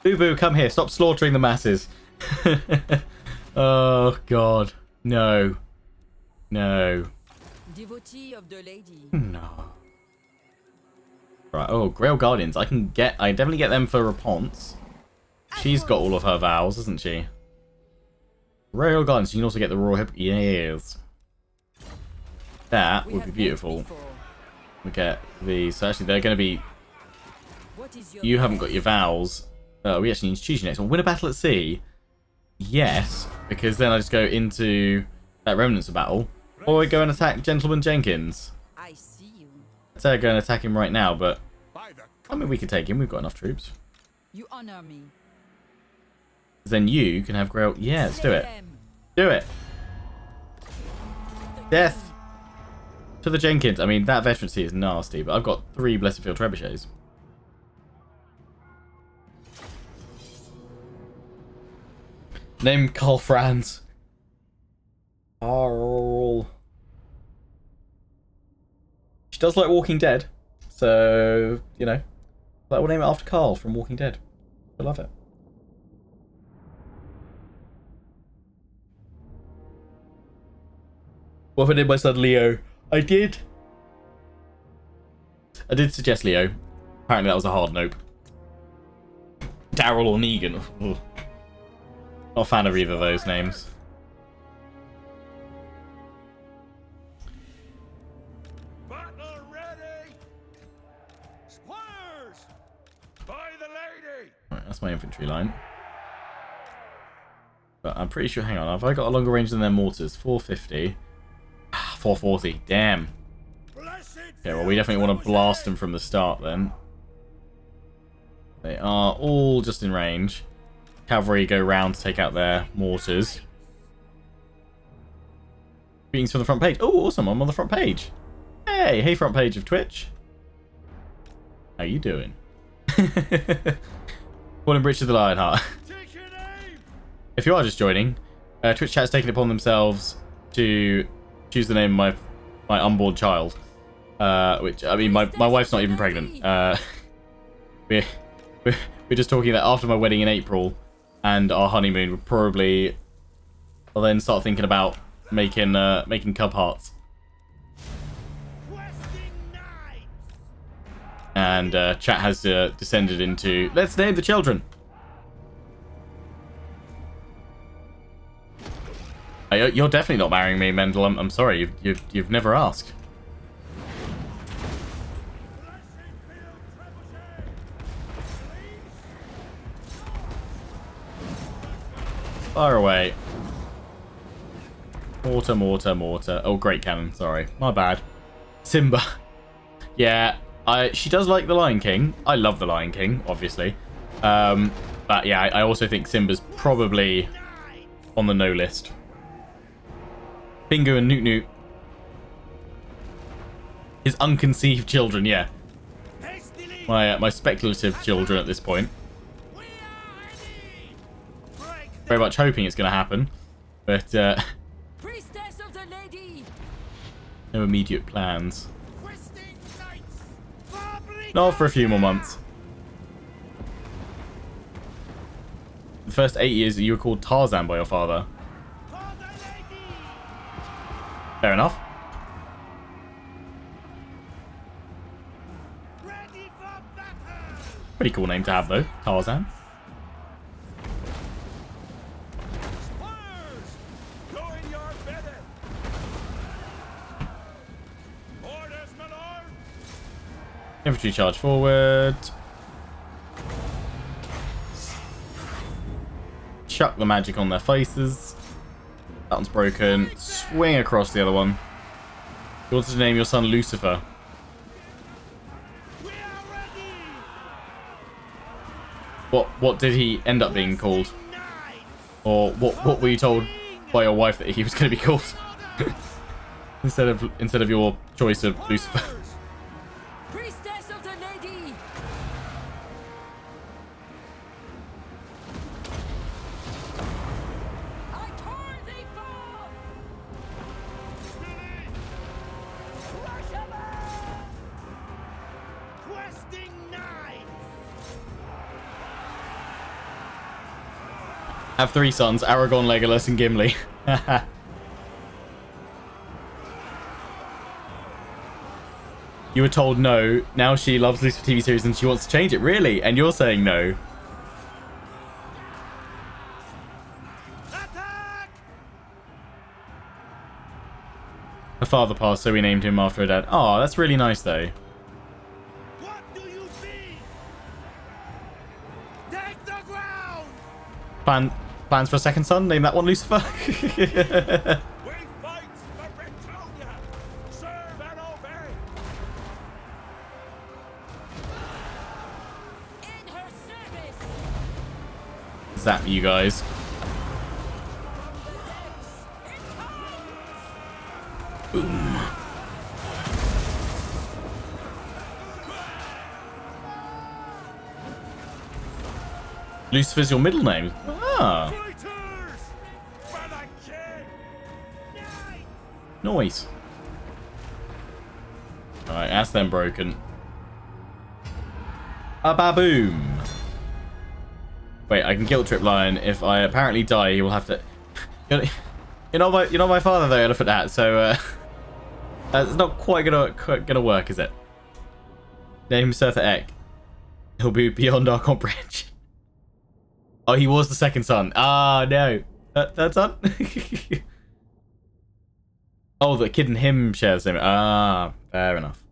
S1: Lubu, come here. Stop slaughtering the masses. Oh, God. No. No.
S4: Devotee of the lady.
S1: No. Right. Oh, Grail Guardians. I definitely get them for Repanse. She's got all of her vows, hasn't she? Grail Guardians. You can also get the Royal Hip. Yes. That would be beautiful. We get these. So actually, they're going to be. You haven't got your vows. We actually need to choose your next one. Win a battle at sea. Yes, because then I just go into that Remnants of Battle. Or we go and attack Gentleman Jenkins.
S4: I see you.
S1: I'd say I go and attack him right now, but I mean we can take him. We've got enough troops.
S4: You honor me.
S1: Then you can have Grail. Yeah, let's do it. Do it. Death to the Jenkins. I mean that veterancy is nasty, but I've got 3 Blessed Field Trebuchets. Name Carl Franz. Carl. She does like Walking Dead, so you know, I will name it after Carl from Walking Dead. I love it. What if I did my son Leo? I did suggest Leo. Apparently that was a hard nope. Daryl or Negan. Ugh. Not a fan of either of those names.
S2: Battle ready! Squires! By the lady!
S1: Right, that's my infantry line. But I'm pretty sure, hang on, have I got a longer range than their mortars? 450. 440, damn. Okay, well we definitely want to blast them from the start then. They are all just in range. Cavalry go round to take out their mortars. Greetings from the front page. Oh, awesome, I'm on the front page. Hey front page of Twitch. How you doing? Morning, Richard the Lionheart. If you are just joining, Twitch chat's taken it upon themselves to choose the name of my unborn child. Which, I mean, my wife's not even pregnant. We're just talking that after my wedding in April and our honeymoon, we'll probably I'll then start thinking about making Cub Hearts. And chat has descended into let's name the children. You're definitely not marrying me, Mendel. I'm sorry. You've never asked. Fire away. Mortar, mortar, mortar. Oh, great cannon. Sorry, my bad. Simba. Yeah, she does like the Lion King. I love the Lion King, obviously. But yeah, I also think Simba's probably on the no list. Pingu and Noot Noot. His unconceived children, yeah. My speculative children at this point. Very much hoping it's going to happen, but
S4: Priestess of the lady.
S1: No immediate plans. Not for a few more months. The first 8 years that you were called Tarzan by your father. Fair enough. Pretty cool name to have, though. Tarzan.
S2: Squires! Go in your bedding! Orders, my lord!
S1: Infantry charge forward. Chuck the magic on their faces. That one's broken. Swing across the other one. You wanted to name your son Lucifer.
S2: We are ready!
S1: What did he end up being called?
S2: Knights!
S1: Or what were you told by your wife that he was going to be called? instead of your choice of Lucifer.
S4: Priestess of the Lady! I tore thee forth!
S2: Questing knights!
S1: Have 3 sons, Aragorn, Legolas, and Gimli. You were told no. Now she loves Lucifer TV series and she wants to change it. Really? And you're saying no.
S2: Attack!
S1: Her father passed, so we named him after her dad. Oh, that's really nice, though.
S2: What do you see? Take the ground!
S1: Plans for a second son? Name that one Lucifer?
S2: We fight for Bretonia! Serve and obey!
S4: In her service!
S1: Zap you guys. Boom. Lucifer's your middle name? Ah,
S2: Fighters! For the king! Knights!
S1: nice. Alright, that's them broken. A-ba-boom. Wait, I can guilt trip Lion. If I apparently die, he will have to... You're not my father, though, Elephant Hat, so... it's not quite gonna work, is it? Name Sirtha Ek. He'll be beyond our comprehension. Oh, he was the second son. Ah, no. Third son? Oh, the kid and him share the same... Ah, fair enough.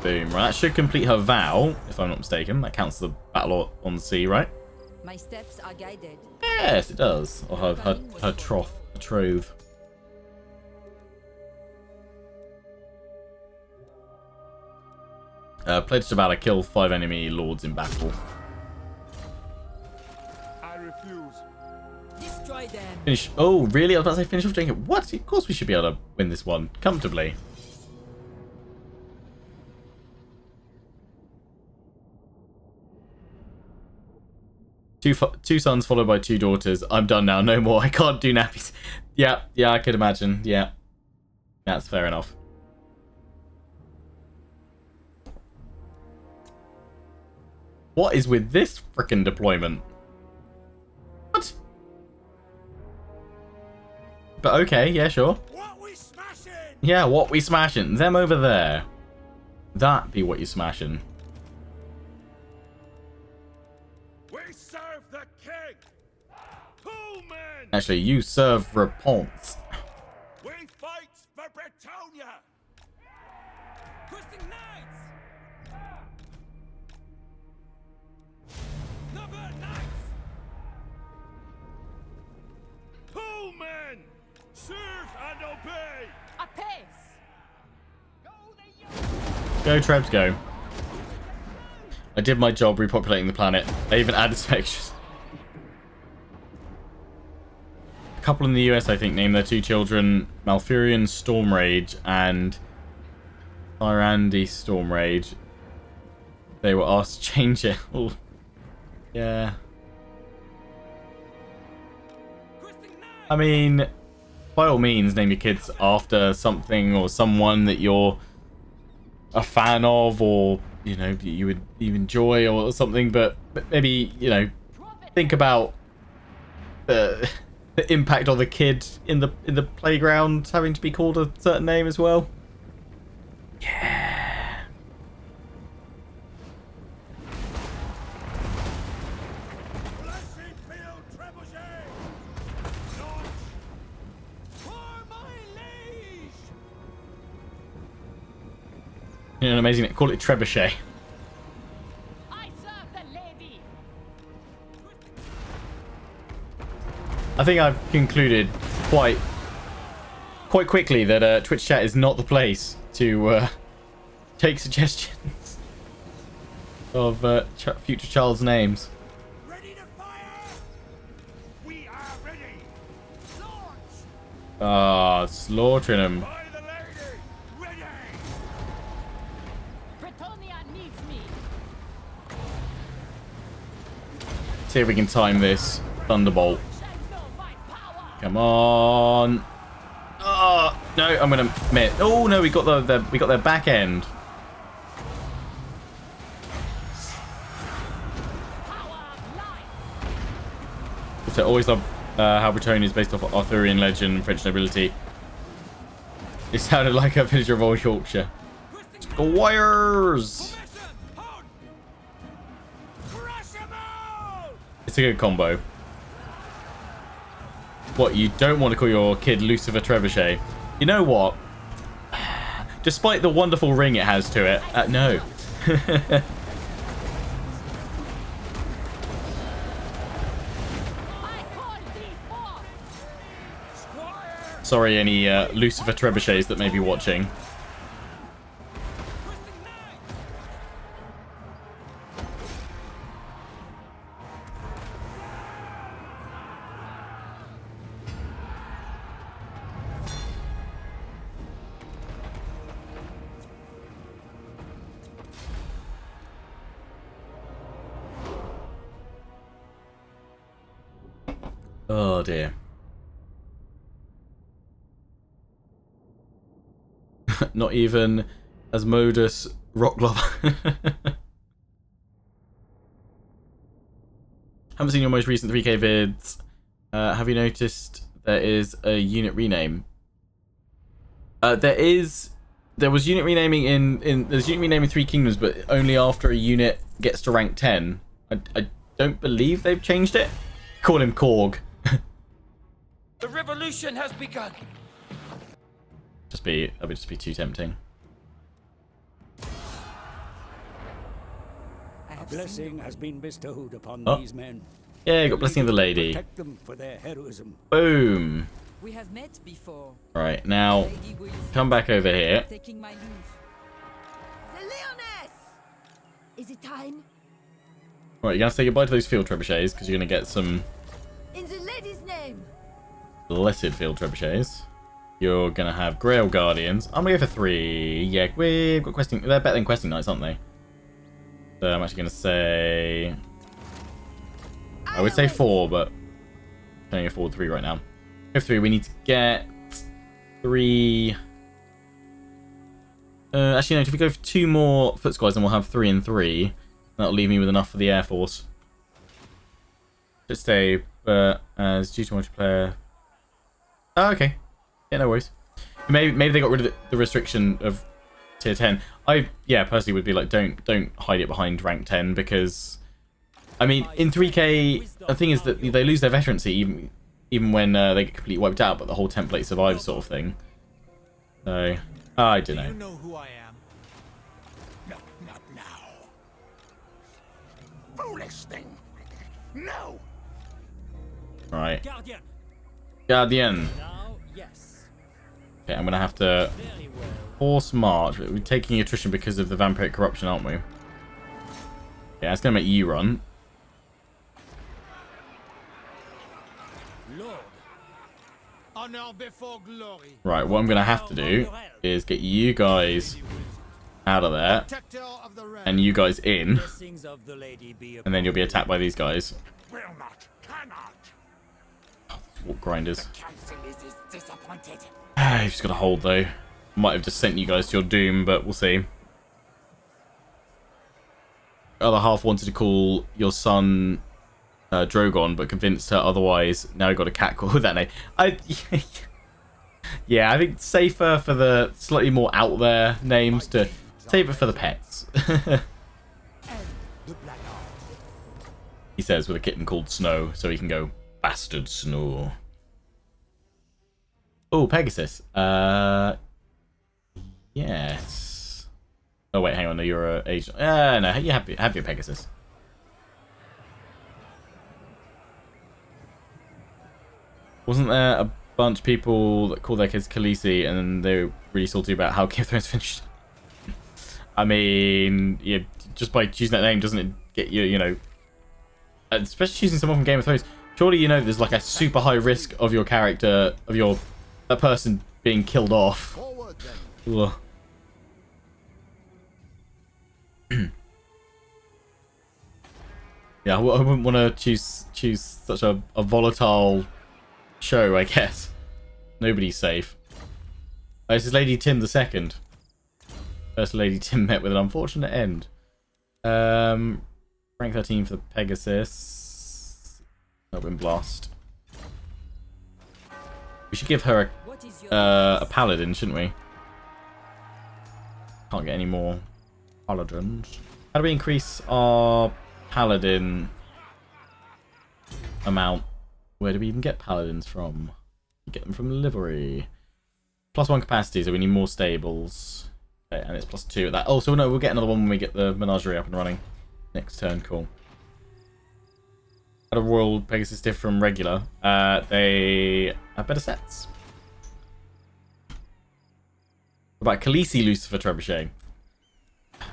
S1: Boom. Right, that should complete her vow, if I'm not mistaken. That counts the battle on the sea, right?
S4: My steps are guided.
S1: Yes, it does. Or her trove. Pledged to battle, kill 5 enemy lords in battle.
S2: I refuse.
S4: Destroy them.
S1: Finish. Oh, really? I was about to say finish off Jacob. What? Of course we should be able to win this one comfortably. Two sons followed by 2 daughters. I'm done now. No more. I can't do nappies. Yeah, I could imagine. Yeah. That's fair enough. What is with this frickin' deployment? What? But okay, yeah, sure.
S2: What we smashing?
S1: Yeah, what we smashing? Them over there. That be what you smashing.
S2: We serve the king! Pullman!
S1: Actually, you serve Repanse.
S2: We fight for Bretonia! Questing knights! Number knights! Pullman! Serve and obey!
S4: A pace!
S1: Go, Trebs, go. I did my job repopulating the planet. I even added some extras. A couple in the US, I think, named their 2 children Malfurion Stormrage and Thyrandi Stormrage. They were asked to change it. Oh, yeah. I mean, by all means, name your kids after something or someone that you're a fan of, or you know you enjoy or something, but maybe think about the impact on the kid in the playground having to be called a certain name as well. Yeah.
S2: Blessed field trebuchet! Launch! For my liege!
S1: You know, amazing. Call it trebuchet.
S5: I serve the lady.
S1: I think I've concluded quite quickly that Twitch chat is not the place to take suggestions of future child's names.
S2: Ready to fire! We are ready! Launch!
S1: Ah, slaughtering them.
S2: By the lady! Ready!
S5: Bretonia needs me.
S1: See if we can time this thunderbolt.
S5: Shall know my power.
S1: Come on. Oh, no, I'm gonna miss. Oh no, we got we got their back end.
S5: Power of life.
S1: So always love how Bretonia is based off of Arthurian legend and French nobility. It sounded like a villager of old Yorkshire. Squires!
S2: Hold! Crush 'em all!
S1: It's a good combo. What, you don't want to call your kid Lucifer Trebuchet? You know what? Despite the wonderful ring it has to it, no.
S5: I call thee forth.
S2: Squire!
S1: Sorry, any Lucifer Trebuchets that may be watching.
S2: Twisting knife!
S1: Oh dear. Not even Asmodeus Rocklover. Haven't seen your most recent 3K vids. Have you noticed there is a unit rename? There was unit renaming there's unit renaming Three Kingdoms, but only after a unit gets to rank 10. I don't believe they've changed it. Call him Korg.
S6: The revolution has begun.
S1: That would just be too tempting.
S7: A blessing has been bestowed upon
S1: Oh.
S7: these men.
S1: Yeah, got blessing of the lady.
S7: Protect them for their heroism.
S1: Boom.
S8: We have met before.
S1: Right, now
S8: Lady will
S1: come back over here.
S8: taking my leave.
S4: The Lyonesse! Is it time?
S1: Right, you're gonna say goodbye to those field trebuchets because you're gonna get some
S4: In the lady's name.
S1: blessed field trebuchets. You're gonna have Grail Guardians. I'm gonna go for 3. Yeah, we've got questing. They're better than questing knights, aren't they? So I'm actually gonna say. I would say 4, but I can only afford 3 right now. Go for 3. We need to get 3. Actually, no. If we go for 2 more foot squads, then we'll have 3 and 3. That'll leave me with enough for the Air Force. Just stay, but as due to multiplayer. Oh, okay. Yeah, no worries. Maybe they got rid of the restriction of tier 10. I personally would be like, don't hide it behind rank 10 because, I mean, in 3K the thing is that they lose their veterancy even when they get completely wiped out, but the whole template survives sort of thing. So I don't know.
S6: You know who I am.
S2: Not now. Foolish thing. No!
S1: Right,
S6: Guardian.
S1: Guardian.
S6: Now, yes.
S1: Okay, I'm gonna have to
S6: Very well.
S1: force march. We're taking attrition because of the vampiric corruption, aren't we? Yeah, it's gonna make you run.
S6: Lord. Honor before glory.
S1: Right, what I'm gonna have to do is get you guys out of there
S6: Protector of the realm.
S1: and you guys in,
S6: Blessings of the lady be
S1: and then you'll be attacked by these guys.
S2: Will not, cannot.
S1: Walk grinders.
S2: Council is disappointed.
S1: You've just got to hold though. Might have just sent you guys to your doom, but we'll see. Other half wanted to call your son Drogon, but convinced her otherwise. Now we got a cat called with that name. Yeah, I think safer for the slightly more out there names to save it for the pets. He says with a kitten called Snow, so he can go bastard Snow. Oh, Pegasus. Yes. Oh wait, hang on. No, you're a agent. No, you have your Pegasus. Wasn't there a bunch of people that call their kids Khaleesi and then they were really salty about how Game of Thrones finished? I mean, yeah, just by choosing that name, doesn't it get you, you know, especially choosing someone from Game of Thrones, surely you know there's like a super high risk of your character, of that person being killed off. Ugh. Yeah, I wouldn't want to choose such a volatile show, I guess. Nobody's safe. Oh, this is Lady Tim the Second. First Lady Tim met with an unfortunate end. Rank 13 for the Pegasus. Wind Blast. We should give her a paladin, shouldn't we? Can't get any more paladins. How do we increase our paladin amount? Where do we even get paladins from? We get them from livery. +1 capacity, so we need more stables. Okay, and it's +2 at that. Oh, so no, we'll get another one when we get the menagerie up and running. Next turn, cool. How do Royal Pegasus differ from regular? They have better sets. What about Khaleesi, Lucifer, Trebuchet?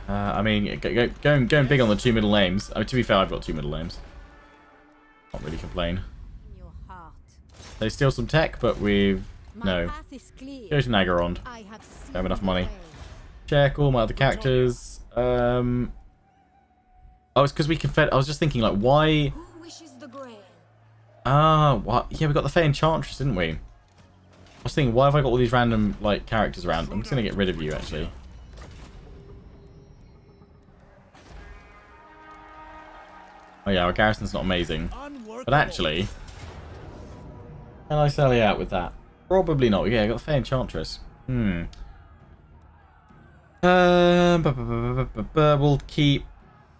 S1: I mean, going big on the 2 middle names. I mean, to be fair, I've got 2 middle names. Can't really complain. They steal some tech, but we've... No. Go to Nagarond. I have enough money. Check all my other characters. Oh, it's because we can fed. I was just thinking, like, why... What? Yeah, we got the Fey Enchantress, didn't we? I was thinking, why have I got all these random, like, characters around? I'm just going to get rid of you, actually. Oh, yeah, our garrison's not amazing. But actually... Can I sally out with that? Probably not. Yeah, I got the Fey Enchantress. We'll keep...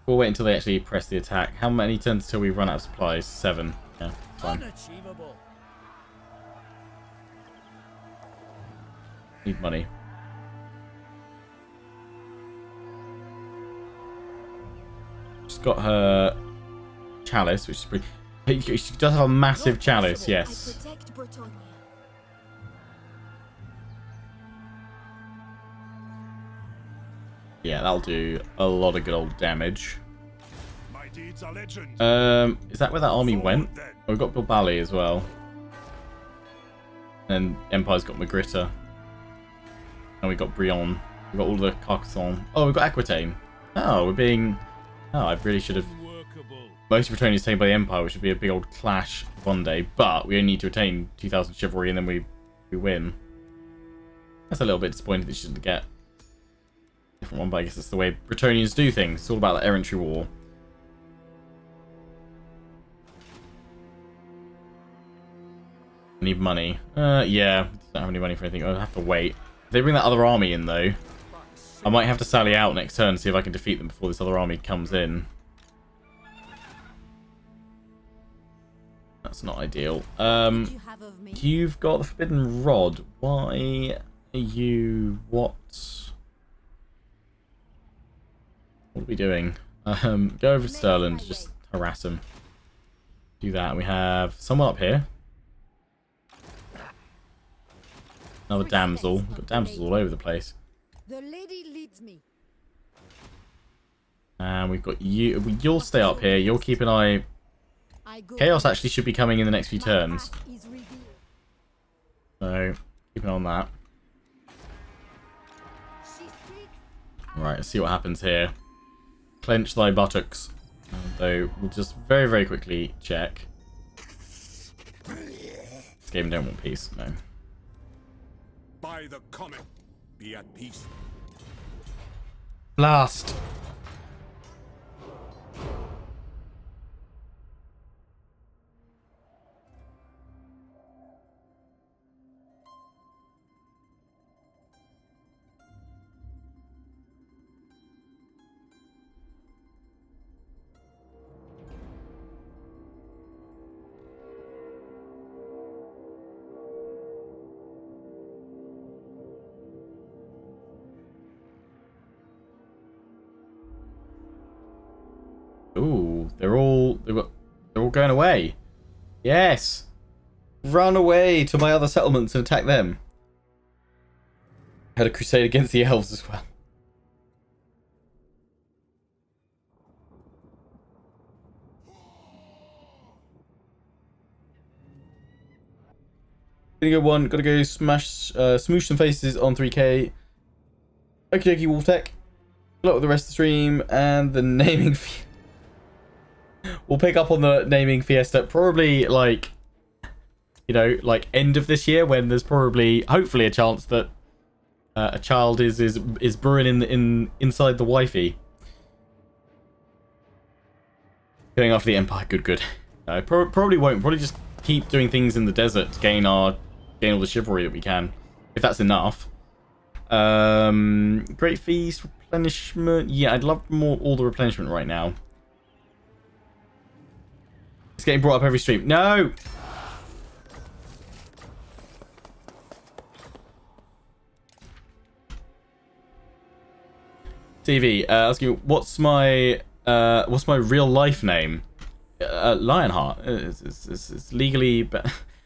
S1: We'll wait until they actually press the attack. How many turns till we run out of supplies? 7. Yeah, fine.
S6: Unachievable.
S1: Need money. She's got her chalice, which is pretty... She does have a massive chalice, yes. Yeah, that'll do a lot of good old damage. Is that where that army went? Oh, we've got Bilbali as well. And Empire's got Magritta. And we've got Brion. We've got all the Carcassonne. Oh, we've got Aquitaine. Oh, we're being... Oh, I really should have... Most of Bretonnia is taken by the Empire, which would be a big old clash one day. But we only need to retain 2,000 chivalry and then we win. That's a little bit disappointing that you shouldn't get a different one, but I guess that's the way Bretonians do things. It's all about the errantry war. I need money. Yeah, don't have any money for anything. I'll have to wait. If they bring that other army in, though, I might have to sally out next turn to see if I can defeat them before this other army comes in. That's not ideal. You've got the Forbidden Rod. Why are you... What are we doing? Go over to Stirland, just harass him. Do that. We have someone up here. Another damsel. We've got damsels all over the place.
S4: The lady leads me.
S1: And we've got you. You'll stay up here. You'll keep an eye. Chaos actually should be coming in the next few turns. So, keep an eye on that. Right, let's see what happens here. Clench thy buttocks. Though, we'll just very, very quickly check. This game don't want peace, no.
S9: By the comet, be at peace.
S1: Blast! They're all going away. Yes. Run away to my other settlements and attack them. Had a crusade against the elves as well. Gonna go one. Gotta go smash, smoosh some faces on 3K. Okie dokie, Wolf Tech. Good luck with the rest of the stream and the naming. We'll pick up on the naming fiesta probably like, you know, like end of this year when there's probably hopefully a chance that a child is brewing inside the wifey. Going after the Empire, good. No, probably won't. Probably just keep doing things in the desert to gain all the chivalry that we can, if that's enough. Great feast, replenishment. Yeah, I'd love all the replenishment right now. It's getting brought up every stream. No! TV, asking what's my real life name? Lionheart. It's legally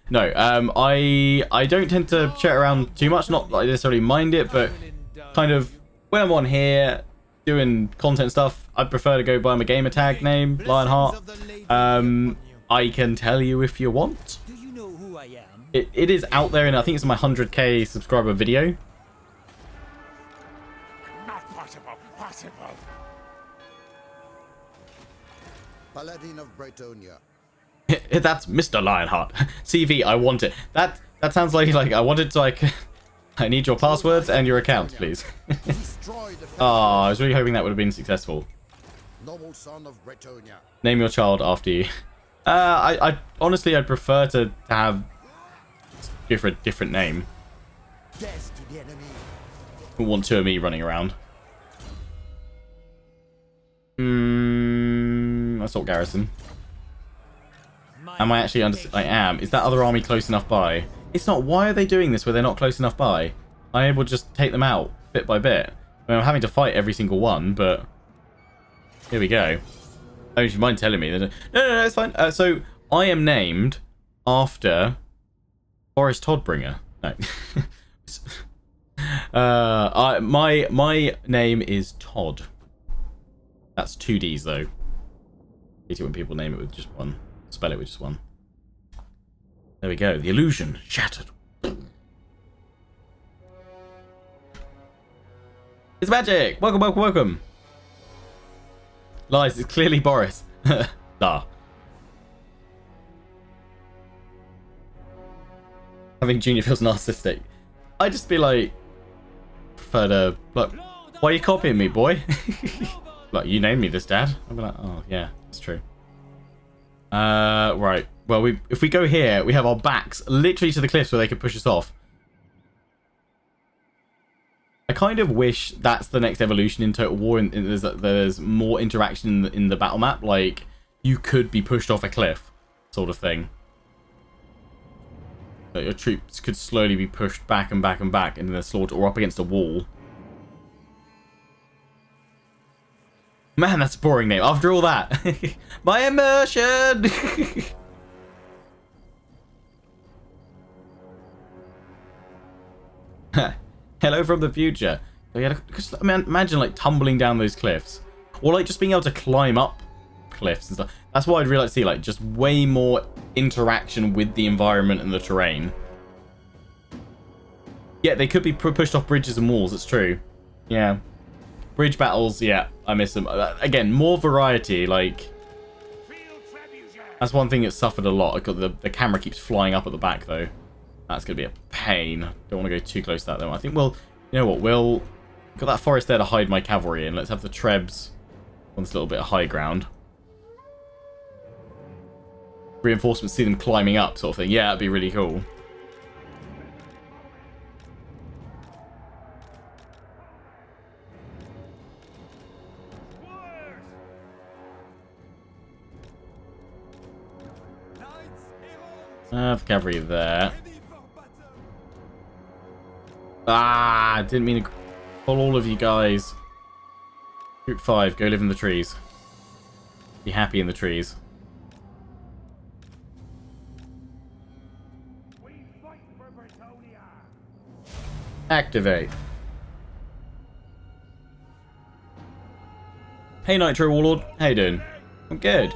S1: no. I don't tend to chat around too much. Not like necessarily mind it, but kind of when I'm on here doing content stuff, I prefer to go by my gamer tag name, Lionheart. I can tell you if you want.
S6: Do you know who I am?
S1: It is out there, and I think it's my 100k subscriber video.
S2: Not possible.
S10: Paladin of Bretonia.
S1: That's Mr. Lionheart. CV, I want it. That sounds like I wanted to like. I need your passwords and your account, please. Oh, I was really hoping that would have been successful.
S10: Noble son of Bretonia.
S1: Name your child after you. I honestly, I'd prefer to have go for a different name.
S10: Death to the enemy.
S1: I want two of me running around. Assault garrison. Am I actually I am. Is that other army close enough by? It's not. Why are they doing this where they're not close enough by? I'm able to just take them out bit by bit. I mean, I'm having to fight every single one, but here we go. Oh, if you mind telling me. No, it's fine. So I am named after Boris Toddbringer. No. My name is Todd. That's 2 Ds though. I hate it when people name it with just one. Spell it with just one. There we go. The illusion shattered. It's magic. Welcome. Lies. It's clearly Boris. Nah. Having Junior feels narcissistic. I just be like, prefer to look. Why are you copying me, boy? Like, you named me this, Dad. I'll be like, oh yeah, that's true. Right. Well, if we go here, we have our backs literally to the cliffs where they could push us off. I kind of wish that's the next evolution in Total War. There's more interaction in the battle map. Like, you could be pushed off a cliff, sort of thing. Like, your troops could slowly be pushed back and back and back into the slaughter, or up against a wall. Man, that's a boring name. After all that. My immersion! Hello from the future. So yeah, imagine like tumbling down those cliffs. Or like just being able to climb up cliffs and stuff. That's what I'd really like to see. Like just way more interaction with the environment and the terrain. Yeah, they could be pushed off bridges and walls. It's true. Yeah. Bridge battles, yeah, I miss them. Again, more variety, like... That's one thing that suffered a lot. The camera keeps flying up at the back, though. That's going to be a pain. Don't want to go too close to that, though. I think we'll... You know what, we'll... Got that forest there to hide my cavalry in. Let's have the Trebs on this little bit of high ground. Reinforcements, see them climbing up, sort of thing. Yeah, that'd be really cool. The cavalry there. Ah, didn't mean to call all of you guys. Group 5, go live in the trees. Be happy in the trees. Activate. Hey Nitro Warlord, how you doing? I'm good.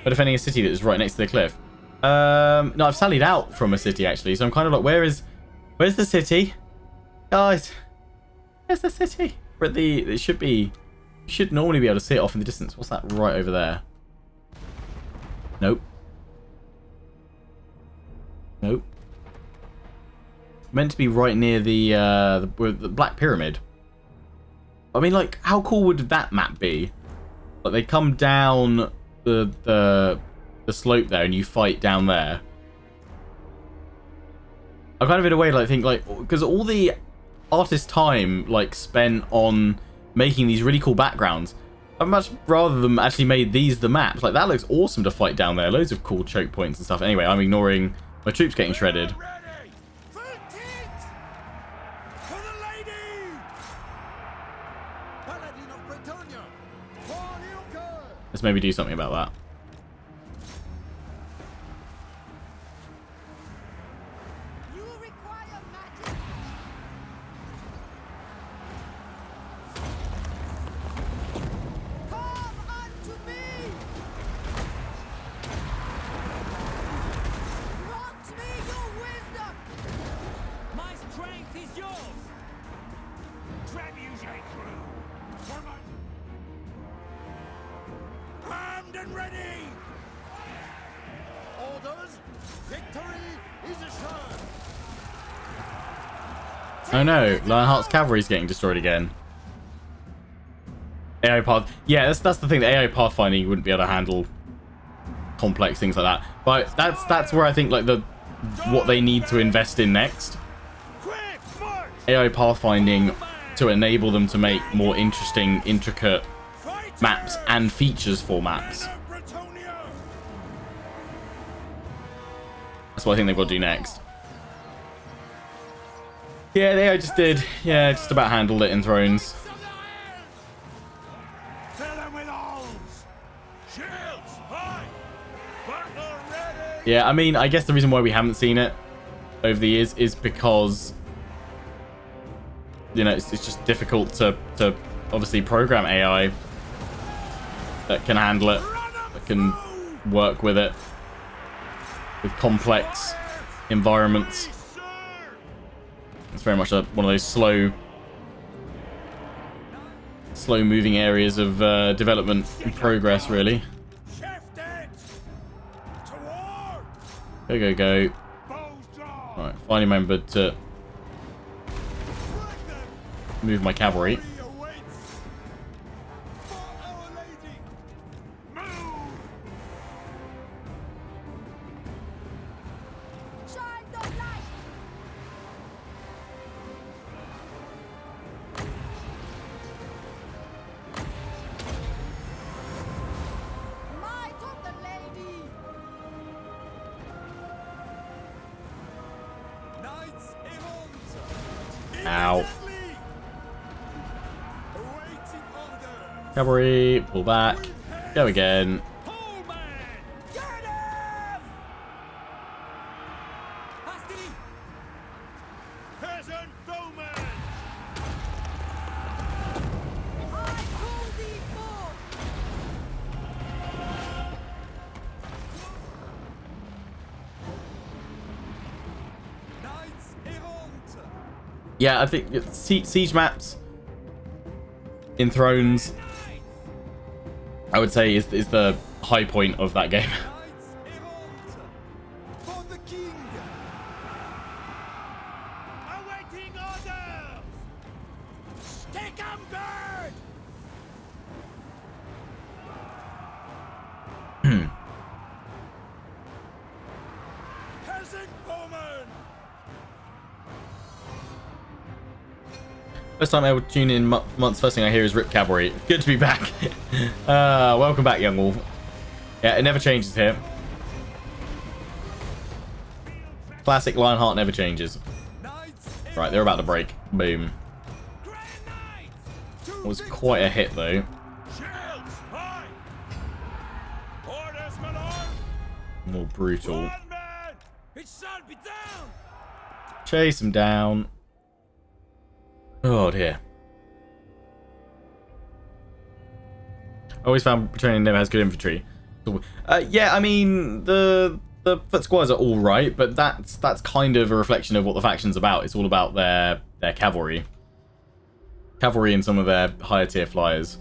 S1: We're defending a city that is right next to the cliff. No, I've sallied out from a city actually, so I'm kind of like, where's the city? Guys, where's the city? We're at it should be, you should normally be able to see it off in the distance. What's that right over there? Nope. Nope. Meant to be right near the Black Pyramid. I mean, like, how cool would that map be? Like, they come down the slope there, and you fight down there. I kind of in a way like think like, because all the artist time like spent on making these really cool backgrounds, I'd much rather them actually made these the maps. Like, that looks awesome to fight down there. Loads of cool choke points and stuff. Anyway, I'm ignoring my troops getting shredded. Let's maybe do something about that.
S4: You require magic. Come unto me. Grant me your wisdom.
S6: My strength is yours.
S2: Trebuchet crew. Armed and ready.
S10: Orders. Victory is assured.
S1: Oh no, Lionheart's cavalry's getting destroyed again. AI path. Yeah, that's the thing. The AI pathfinding wouldn't be able to handle complex things like that. But that's where I think like what they need to invest in next. AI pathfinding to enable them to make more interesting, intricate maps and features for maps. That's what I think they've got to do next. Yeah, they just did. Yeah, just about handled it in Thrones. Yeah, I mean, I guess the reason why we haven't seen it over the years is because, you know, it's just difficult to obviously program AI that can handle it, that can work with it, with complex environments. It's very much one of those slow moving areas of development and progress, really. Go. Alright, finally remembered to move my cavalry. Ow. Cavalry, pull back. Go again. Yeah, I think siege maps in Thrones, I would say, is the high point of that game. First time I would tune in months. First thing I hear is Rip Cavalry. Good to be back. Welcome back, Young Wolf. Yeah, it never changes here. Classic Lionheart never changes. Right, they're about to break. Boom. It was quite a hit, though.
S2: Orders, my lord.
S1: More brutal.
S2: One man.
S6: It shall be down!
S1: Chase him down. Oh dear. I always found Training never has good infantry. Yeah, I mean the foot squires are all right, but that's kind of a reflection of what the faction's about. It's all about their cavalry, and some of their higher tier flyers.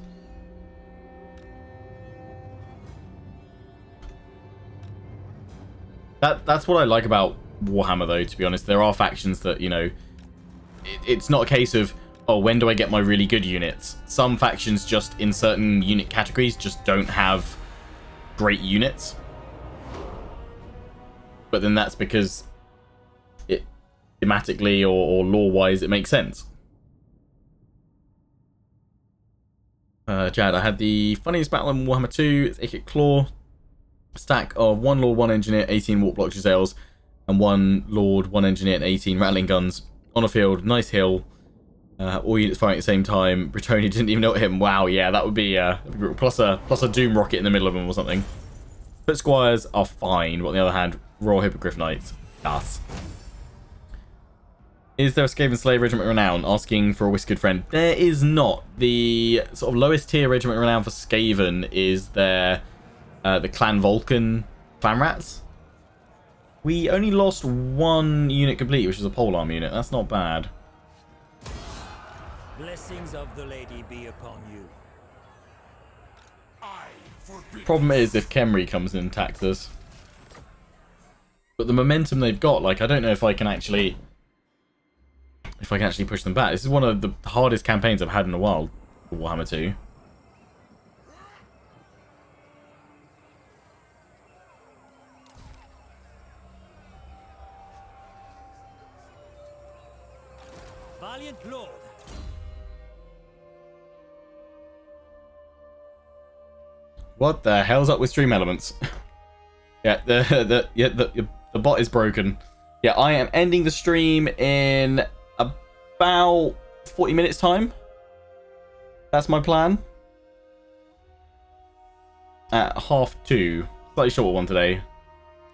S1: That's what I like about Warhammer, though. To be honest, there are factions that, you know, it's not a case of, oh, when do I get my really good units? Some factions just in certain unit categories just don't have great units. But then that's because it thematically or lore-wise it makes sense. Jad, I had the funniest battle in Warhammer 2. It's Ikit Claw. Stack of 1 Lord, 1 Engineer, 18 Warp Block Giselles, and 1 Lord, 1 Engineer, and 18 Rattling Guns on a field. Nice hill. All units firing at the same time. Bretoni didn't even know it hit him. Wow, yeah, that would be plus a Doom Rocket in the middle of them or something. Foot Squires are fine, but on the other hand, Royal Hippogriff Knights. Yes. Is there a Skaven Slave Regiment Renown? Asking for a whiskered friend. There is not. The sort of lowest tier Regiment Renown for Skaven is their the Clan Vulcan Clan Rats. We only lost 1 unit complete, which is a polearm unit. That's not bad.
S6: Blessings of the lady be upon you.
S1: Problem is if Khemri comes in and attacks us. But the momentum they've got, like, I don't know if I can actually push them back. This is one of the hardest campaigns I've had in a while for Warhammer 2.
S6: Valiant Lord.
S1: What the hell's up with stream elements? Yeah, the bot is broken. Yeah, I am ending the stream in about 40 minutes time. That's my plan. At 2:30. Slightly shorter one today.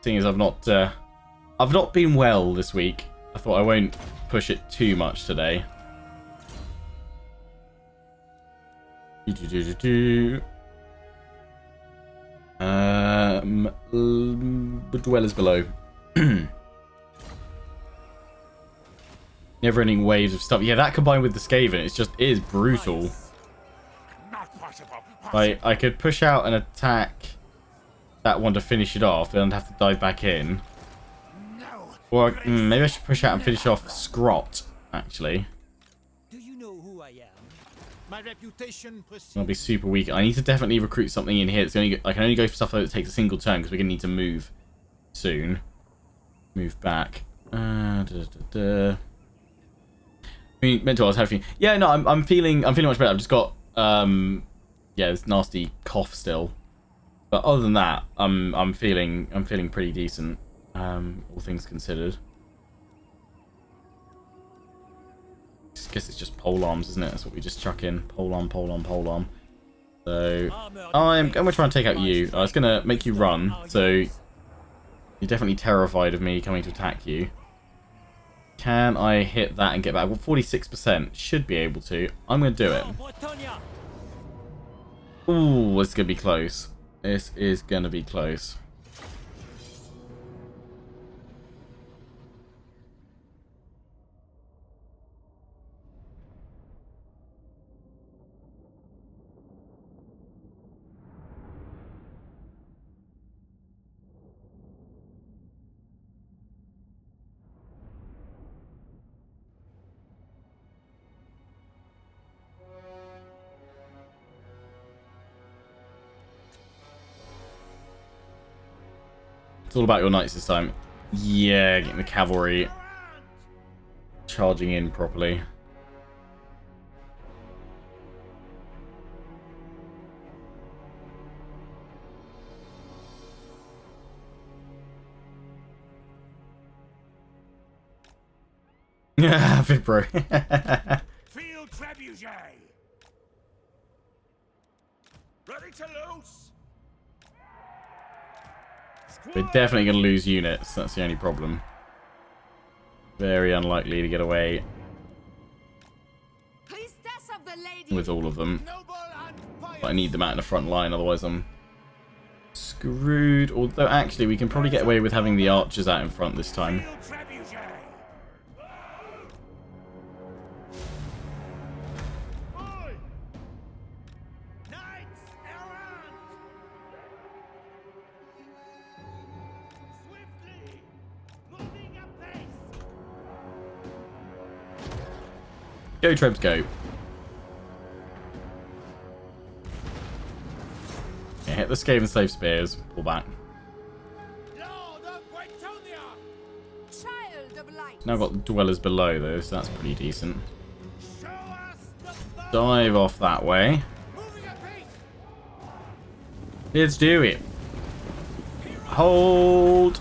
S1: Seeing as I've not been well this week. I thought I won't push it too much today. Dwellers below. Never-ending waves of stuff. Yeah, that combined with the Skaven, it is brutal. I could push out and attack that one to finish it off, then I'd have to dive back in. Or maybe I should push out and finish off Scrot, actually.
S6: Do you know who I am?
S10: My reputation precedes.
S1: I'll be super weak. I need to definitely recruit something in here. I can only go for stuff that takes a single turn because we're gonna need to move soon. Move back. I mean, mental. I was having. Yeah, no, I'm feeling much better. I've just got yeah, this nasty cough still. But other than that, I'm feeling pretty decent. All things considered. I guess it's just polearms, isn't it? That's what we just chuck in. Polearm. So I'm gonna try and take out you. I was gonna make you run, so you're definitely terrified of me coming to attack you. Can I hit that and get back? Well, 46%. Should be able to. I'm gonna do it. Ooh, this is gonna be close. This is gonna be close. It's all about your knights this time. Yeah, getting the cavalry charging in properly. Yeah, Vibro.
S2: Field trebuchet. Ready to loose.
S1: We're definitely going to lose units. That's the only problem. Very unlikely to get away
S4: Priestess of the lady.
S1: with all of them.
S10: Noble and pious.
S1: But I need them out in the front line, otherwise I'm screwed. Although, actually, we can probably get away with having the archers out in front this time.
S2: Field trebuchet. Oi! Knights errant. Swiftly, moving apace.
S1: Go, Trebs, go. Yeah, hit the Skaven Slave Spears. Pull back.
S10: Lord of Bretonia.
S4: Child of light.
S1: Now I've got Dwellers below, though, so that's pretty decent.
S2: Show us the bow.
S1: Dive off that way.
S10: Moving apace.
S1: Let's do it. Hold.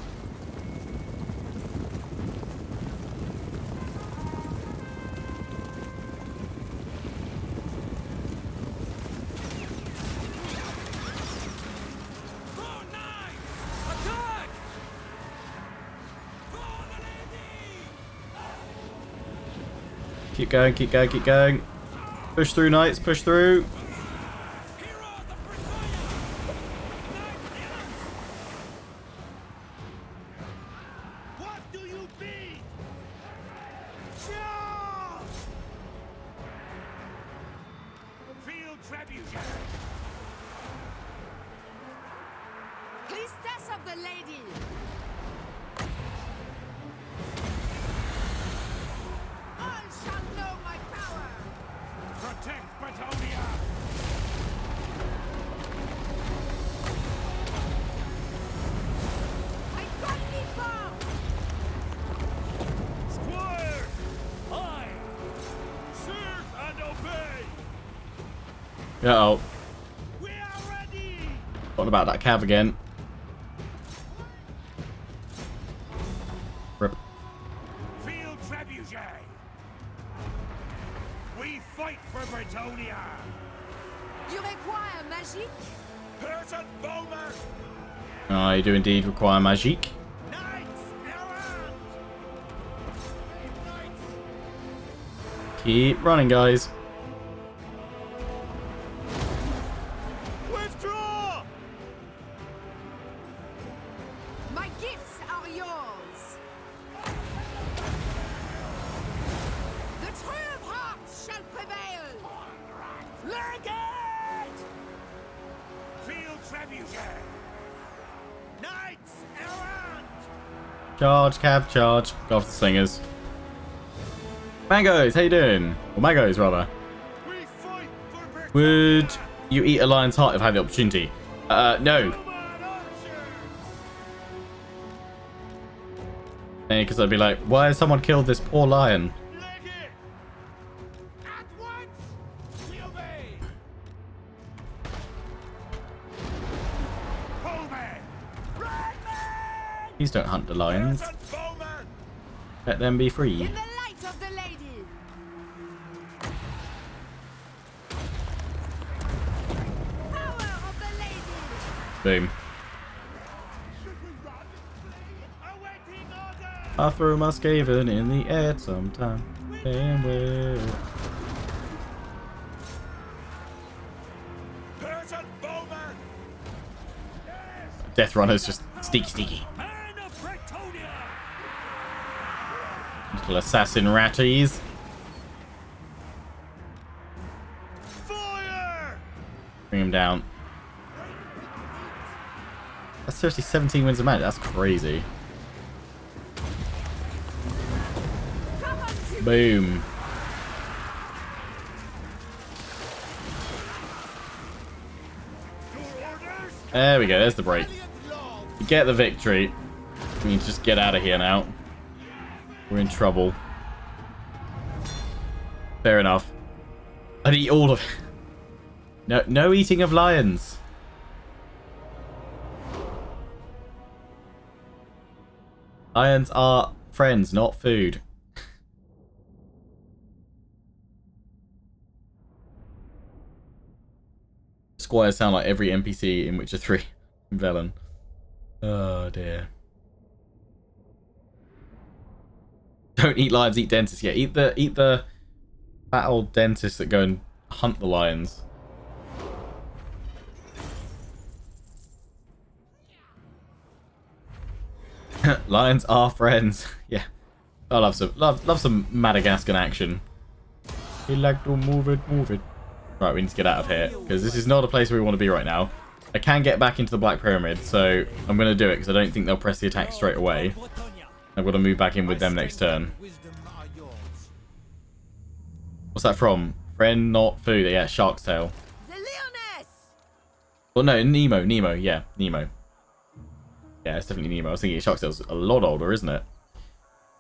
S6: For knights! Attack! For the lady!
S1: Keep going, keep going, keep going. Push through, knights, push through.
S6: Heroes of Bretonia! Knights errant!
S2: What do you mean? Charge! Field trebuchet.
S4: Priestess of the lady. All shall know my power.
S2: Protect Bretonia.
S4: I got thee far.
S2: Squires. Aye. Serve and obey.
S1: Uh-oh.
S2: We are ready.
S1: What about that cav again? Rip.
S2: Field trebuchet. We fight for Bretonia.
S4: You require magic?
S2: Person bowman.
S1: I do indeed require magic.
S2: Knights errant. Knights.
S1: Keep running, guys.
S2: Withdraw.
S4: My gifts are yours. The true of hearts shall prevail.
S2: Legate. Field trebuchet. Knights errant.
S1: Charge, cav, charge. Go off the slingers. Mangoes, how you doing? Or Magos, rather.
S2: We fight for Bretonia.
S1: Would you eat a lion's heart if I had the opportunity? No.
S2: Human archer.
S1: Because I'd be like, why has someone killed this poor lion?
S2: Legate. At once. We obey. Bowman. Redman.
S1: Please don't hunt the lions.
S2: Person bowman.
S1: Let them be free.
S4: In the light of the lady. Power of the lady.
S1: Boom.
S2: Should we run? Awaiting orders.
S1: I threw my Skaven in the air sometime. Damn well.
S2: Person bowman.
S1: Death Runner's just sneaky.
S6: Man of Bretonia!
S1: Little assassin ratties.
S2: Fire.
S1: Bring him down. That's seriously 17 wins a match. That's crazy.
S4: Come unto
S1: Boom.
S2: Your orders.
S1: There we go. There's the break.
S10: Valiant Lord.
S1: We get the victory. We need to just get out of here now. We're in trouble. Fair enough. I'd eat all of it. No eating of lions. Lions are friends, not food. Squires sound like every NPC in Witcher 3 in Velen. Oh dear. Don't eat lions, eat dentists. Yeah, eat the fat old dentists that go and hunt the lions. Lions are friends. Yeah. I love some Madagascan action. We like to move it. Right, we need to get out of here because this is not a place where we want to be right now. I can get back into the Black Pyramid, so I'm going to do it because I don't think they'll press the attack straight away. I've got to move back in with them next turn. What's that from? Friend, not food. Yeah, Shark's Tail.
S4: The Lyonesse!
S1: Well, no, Nemo. Yeah, Nemo. Yeah, it's definitely Nemo. I was thinking Shark's Tail's a lot older, isn't it?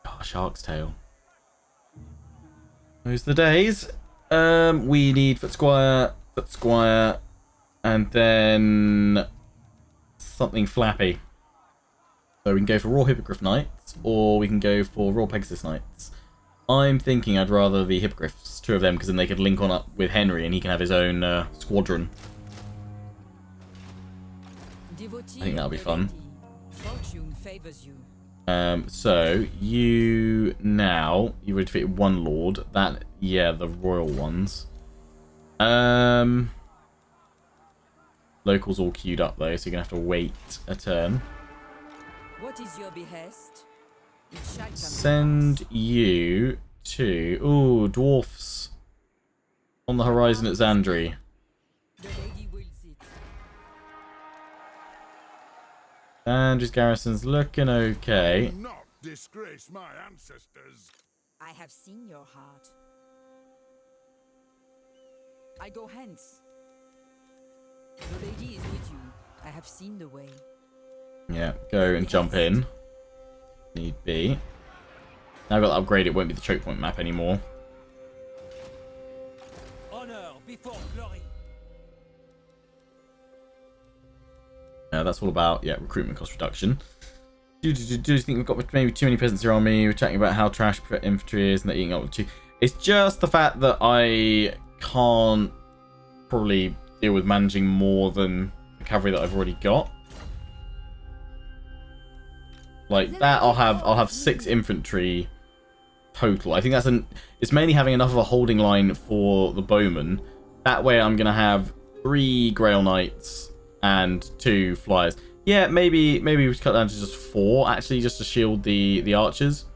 S1: Oh, Shark's Tail. Those are the days. We need Foot Squire, and then something flappy. So we can go for Raw Hippogriff Knights, or we can go for Raw Pegasus Knights. I'm thinking I'd rather the Hippogriffs, 2 of them, because then they could link on up with Henry, and he can have his own squadron. I think that'll be fun.
S8: Fortune favors you.
S1: So you already defeated 1 lord. That, yeah, the royal ones. Locals all queued up though, so you're gonna have to wait a turn.
S8: What is your behest? It shall come to
S1: Send
S8: pass.
S1: you to dwarfs on the horizon at Zandri.
S8: The lady wills it.
S1: Zandri's garrison's looking okay.
S9: Do not disgrace my ancestors.
S8: I have seen your heart. I go hence. The lady is with you. I have seen the way.
S1: Yeah, go and jump in. Need be. Now I've got to upgrade, it won't be the choke point map anymore.
S6: Honor before glory.
S1: Yeah, that's all about, yeah, recruitment cost reduction. Do you think we've got maybe too many peasants here on me? We're chatting about how trash infantry is and they're eating up with 2. It's just the fact that I can't probably deal with managing more than the cavalry that I've already got. Like that, I'll have 6 infantry total. I think it's mainly having enough of a holding line for the bowmen. That way, I'm gonna have 3 Grail Knights and 2 flyers. Yeah, maybe we should cut down to just 4 actually, just to shield the archers.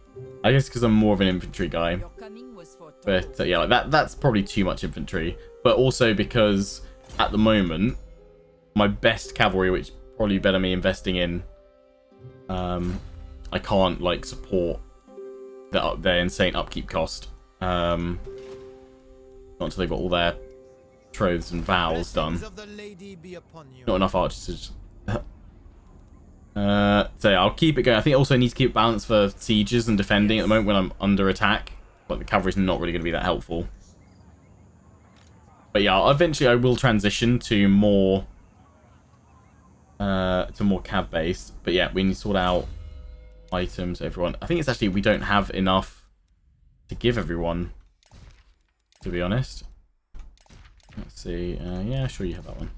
S1: I guess because I'm more of an infantry guy.
S8: Your coming was foretold.
S1: But yeah, like that's probably too much infantry. But also because at the moment, my best cavalry, which probably better me investing in, I can't like support their insane upkeep cost. Not until they've got all their troths and vows done. Not enough archers. So yeah, I'll keep it going. I think I also need to keep balance for sieges and defending at the moment when I'm under attack. But the cavalry's not really going to be that helpful. But yeah, eventually I will transition to more cav based. But yeah, we need to sort out items, everyone. I think it's actually we don't have enough to give everyone, to be honest. Let's see. Yeah, sure, you have that one.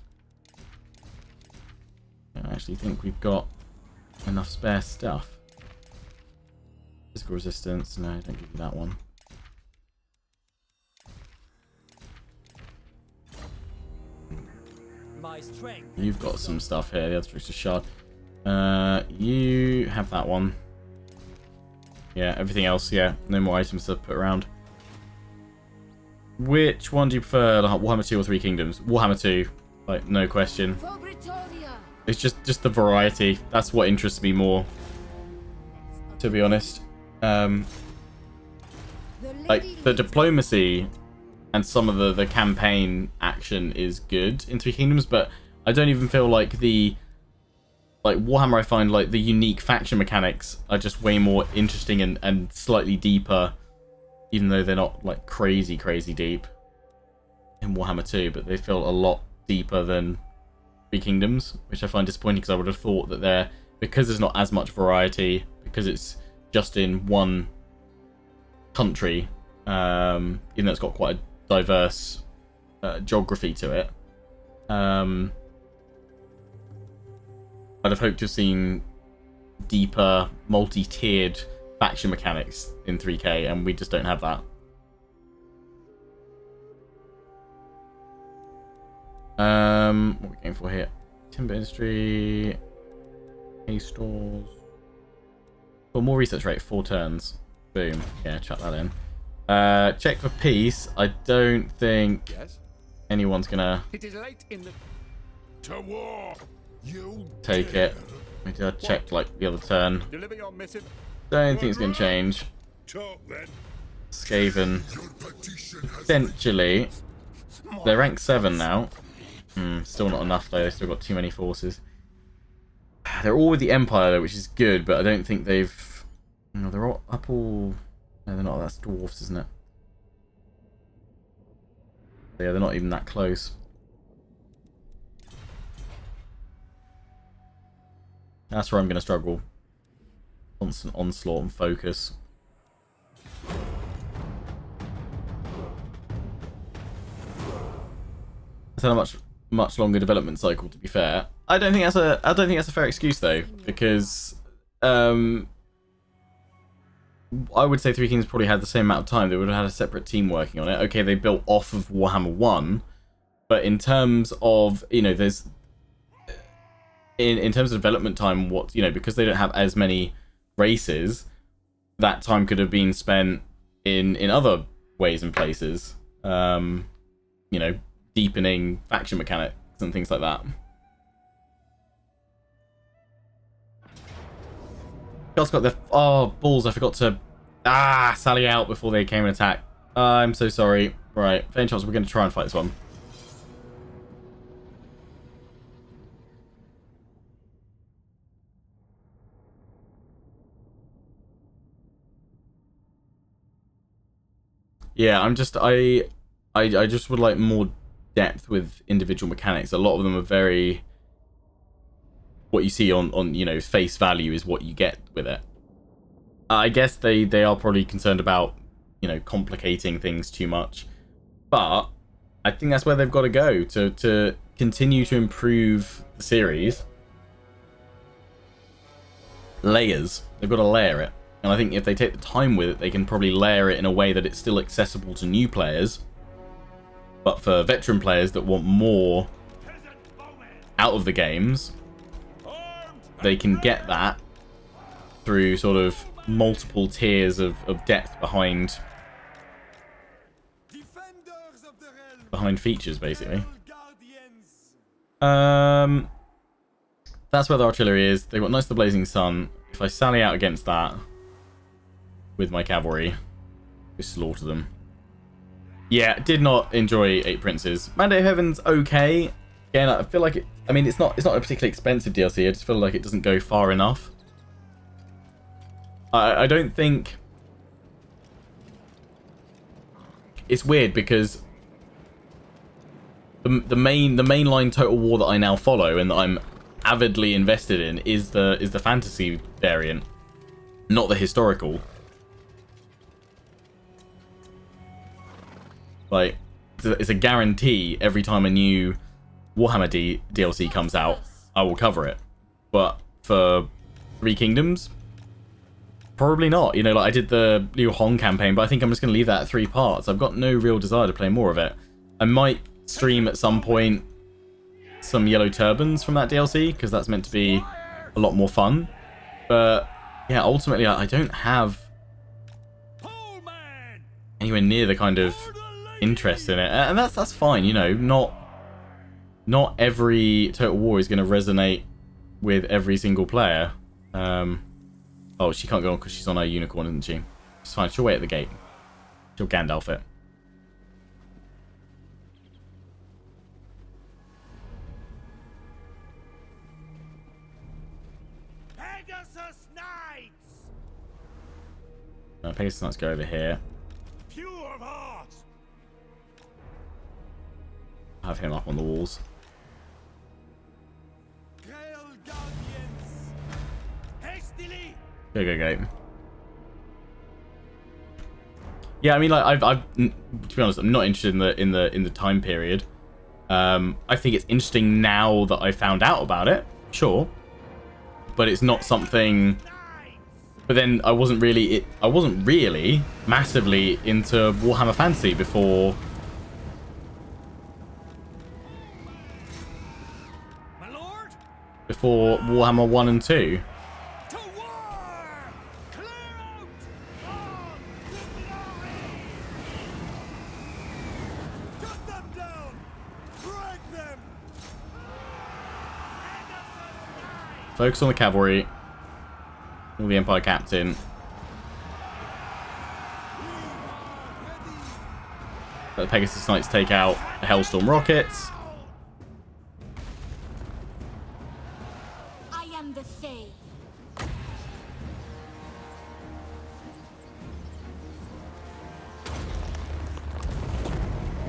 S1: I actually think we've got enough spare stuff. Physical resistance. No, don't give you that one.
S6: My strength.
S1: You've got some stuff here. The other trick's a shard. You have that one. Yeah, everything else, yeah. No more items to put around. Which one do you prefer? Like Warhammer 2 or 3 Kingdoms? Warhammer 2. Like, no question.
S4: For Britannia!
S1: It's just the variety. That's what interests me more, to be honest. Like, the diplomacy and some of the campaign action is good in 3 Kingdoms, but I don't even feel like like Warhammer, I find like the unique faction mechanics are just way more interesting and slightly deeper, even though they're not like crazy deep in Warhammer 2, but they feel a lot deeper than 3 Kingdoms, which I find disappointing because I would have thought that because there's not as much variety, because it's just in one country, even though it's got quite a diverse I'd have hoped to have seen deeper, multi-tiered faction mechanics in 3K, and we just don't have that. What are we going for here? Timber industry, hay stores. Well, more research rate, 4 turns. Boom. Yeah, chuck that in. Check for peace. I don't think anyone's gonna
S10: It is late in the...
S9: To war! You
S1: take it. Maybe I checked like the other turn.
S10: Deliver your missive.
S1: Don't think it's gonna change.
S9: talk then.
S1: Skaven. Potentially. They're rank 7 now. Still not enough though, they've still got too many forces. They're all with the Empire though, which is good, but I don't think they've... No, they're all up all... No, they're not. That's Dwarfs, isn't it? Yeah, they're not even that close. That's where I'm going to struggle. Constant onslaught and focus. It's had a much longer development cycle, to be fair. I don't think that's a fair excuse though, because I would say Three Kings probably had the same amount of time. They would have had a separate team working on it. Okay, they built off of Warhammer 1, but in terms of, you know, there's in terms of development time, what, you know, because they don't have as many races, that time could have been spent in other ways and places. You know, deepening faction mechanics and things like that. Just got the balls. I forgot to sally out before they came and attack. I'm so sorry. Right, fair chance we're going to try and fight this one. Yeah, I just would like more depth with individual mechanics. A lot of them are very, what you see on you know, face value is what you get with it. I guess they are probably concerned about, you know, complicating things too much, but I think that's where they've got to go to continue to improve the series. Layers. They've got to layer it. And I think if they take the time with it, they can probably layer it in a way that it's still accessible to new players. But for veteran players that want more out of the games, they can get that through sort of multiple tiers of depth behind features, basically. That's where the artillery is. They've got Knights of the Blazing Sun. If I sally out against that with my cavalry, just slaughter them. Yeah, did not enjoy 8 Princes. Mandate of Heaven's okay. Again, I feel like it... I mean, it's not a particularly expensive DLC. I just feel like it doesn't go far enough. I don't think... It's weird because the mainline Total War that I now follow and that I'm avidly invested in is the fantasy variant, not the historical. Like, it's a guarantee every time a new Warhammer DLC comes out, I will cover it. But for Three Kingdoms, probably not. You know, like I did the Liu Hong campaign, but I think I'm just going to leave that at 3 parts. I've got no real desire to play more of it. I might stream at some point some Yellow Turbans from that DLC, because that's meant to be a lot more fun. But yeah, ultimately I don't have anywhere near the kind of interest in it, and that's fine. You know, not every Total War is going to resonate with every single player. Oh, she can't go on because she's on her unicorn, isn't she? It's fine. She'll wait at the gate. She'll Gandalf it.
S2: Pegasus Knights!
S1: Pegasus Knights go over here.
S2: Pure of heart!
S1: Have him up on the walls.
S2: Grail Guardians! Hastily!
S1: Go. Yeah, I mean, like I've to be honest, I'm not interested in the time period. I think it's interesting now that I found out about it. Sure, but it's not something. But then I wasn't really massively into Warhammer Fantasy before.
S6: My lord,
S1: Before Warhammer 1 and 2.
S6: to war!
S2: Clear out! On!
S10: Cut them down! Drag them!
S1: Focus on the cavalry. All the Empire Captain. Let the Pegasus Knights take out the Hellstorm rockets.
S4: I am the Fae.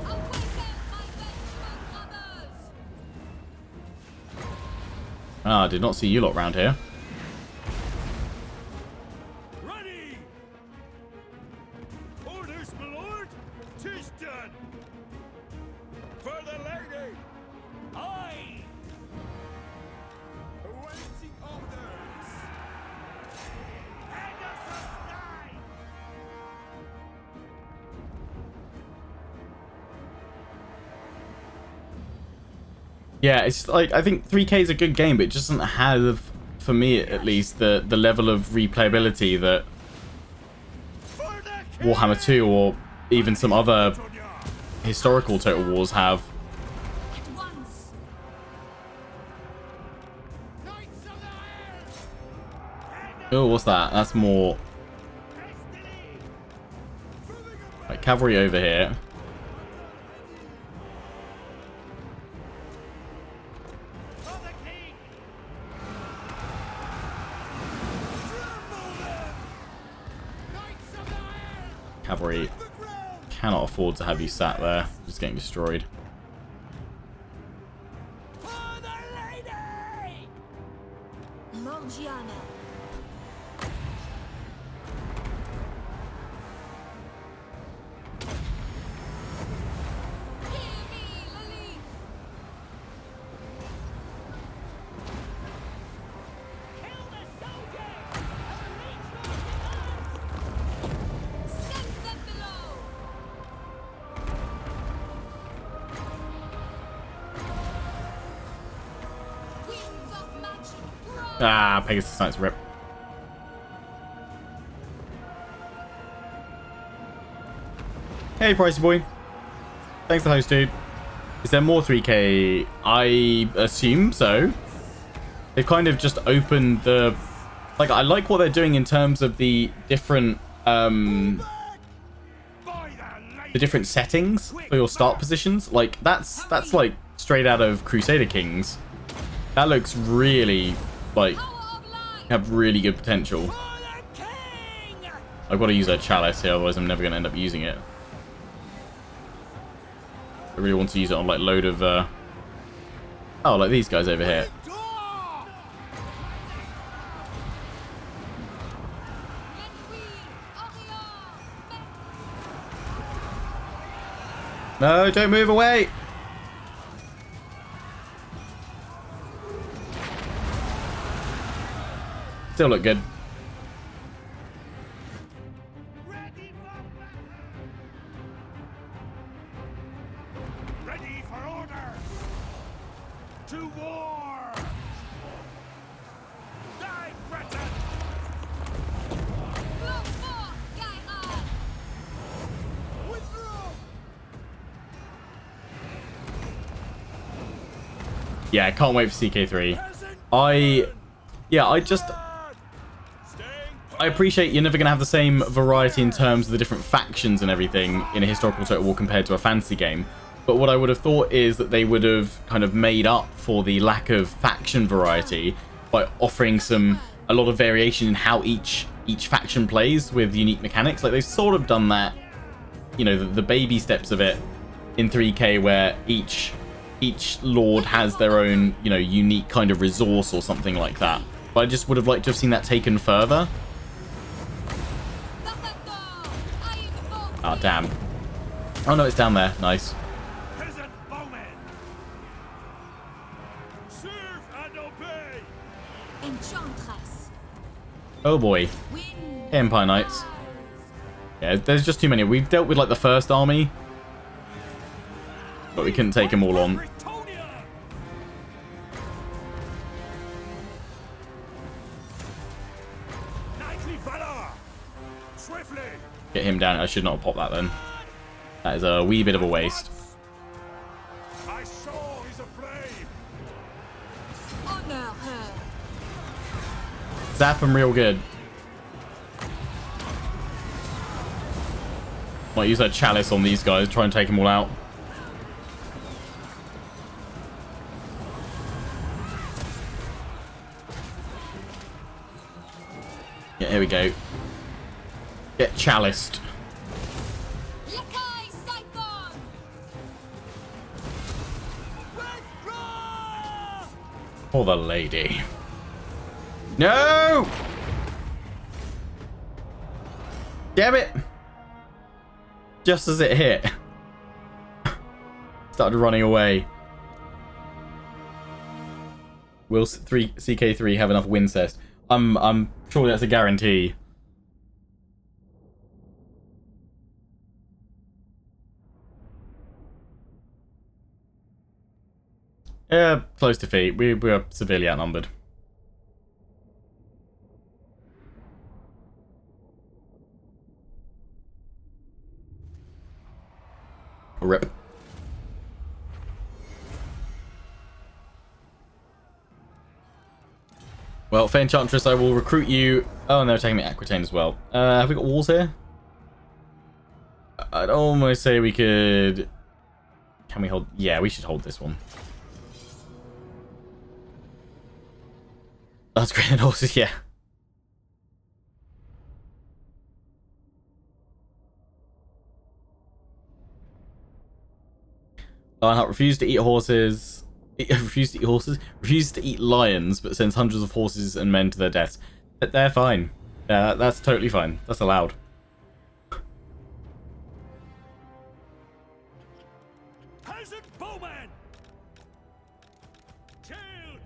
S4: Awaken, my vengeful brothers!
S1: Ah, I did not see you lot round here.
S2: Ready! Orders, my lord! 'Tis done! For the lady!
S6: Aye!
S10: Awaiting orders!
S2: Pegasus Knight!
S1: Yeah, it's like, I think 3K is a good game, but it just doesn't have, for me at least, the level of replayability that
S2: For the
S1: Warhammer 2 or even some other historical Total Wars have.
S4: At once!
S10: Knights of the Iron!
S1: Oh, what's that? That's more like cavalry over here.
S2: For the king!
S10: Knights of the Iron!
S1: Cavalry
S10: The ground!
S1: cannot afford to have you sat there, just getting destroyed.
S2: For the lady!
S4: Morgiana. Hear me, Lily!
S5: Kill the soldiers! And reach your command!
S4: Send them below! Winds of magic, grow!
S1: Ah, Pegasus Knights rip. Hey, Pricey boy. Thanks for the host, dude. Is there more 3K? I assume so. They've kind of just opened the... Like, I like what they're doing in terms of the different...
S2: By
S1: the different settings for your start positions. Like, that's like straight out of Crusader Kings. That looks really, like,
S4: Power of light!
S1: have really good potential. I've got to use a chalice here, otherwise I'm never going to end up using it. I really want to use it on like load of oh, like these guys over here. No, don't move away. Still look good.
S2: Ready for battle! Ready for orders! To war! Die, Breton!
S4: Blow forth, Gaimon!
S10: Withdraw!
S1: Yeah, I can't wait for CK3.
S2: Peasant
S1: I appreciate you're never going to have the same variety in terms of the different factions and everything in a historical Total War compared to a fantasy game. But what I would have thought is that they would have kind of made up for the lack of faction variety by offering a lot of variation in how each faction plays with unique mechanics. Like, they've sort of done that, you know, the baby steps of it in 3K, where each lord has their own, you know, unique kind of resource or something like that. But I just would have liked to have seen that taken further. Oh, damn. Oh, no, it's down there. Nice.
S2: Peasant bowmen! Serve and obey!
S4: Enchantress!
S1: Oh boy. Empire Knights. Yeah, there's just too many. We've dealt with like the first army, but we couldn't take them all on. Get him down. I should not have popped that then. That is a wee bit of a waste.
S10: I saw he's aflame.
S4: Honor her.
S1: Zap him real good. Might use that chalice on these guys, try and take them all out. Yeah, here we go. Get chaliced. For the lady. No! Damn it! Just as it hit. Started running away. Will CK3 have enough Wincest? I'm sure that's a guarantee. Yeah, close defeat. We were severely outnumbered. Rip. Well, Fey Enchantress, I will recruit you. Oh, and they're taking me Aquitaine as well. Have we got walls here? I'd almost say we could... Can we hold... Yeah, we should hold this one. That's great horses, yeah. Lionheart refused to eat horses. Refused to eat horses? Refused to eat lions, but sends hundreds of horses and men to their deaths. But they're fine. Yeah, that's totally fine. That's allowed.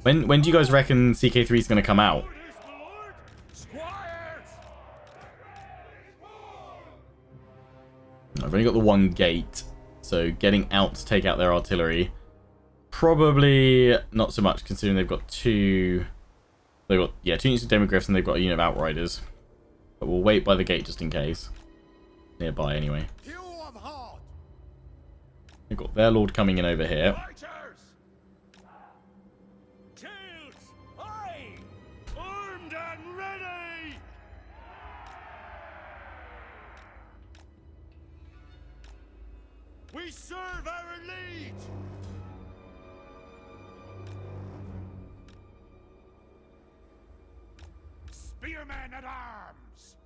S1: When do you guys reckon CK3 is going to come out? I've only got the one gate, so getting out to take out their artillery, probably not so much considering they've got two. They've got 2 units of Demogryphs and they've got a unit of Outriders. But we'll wait by the gate just in case. Nearby anyway. They've got their lord coming in over here.
S10: We serve our lead. Spearmen at arms.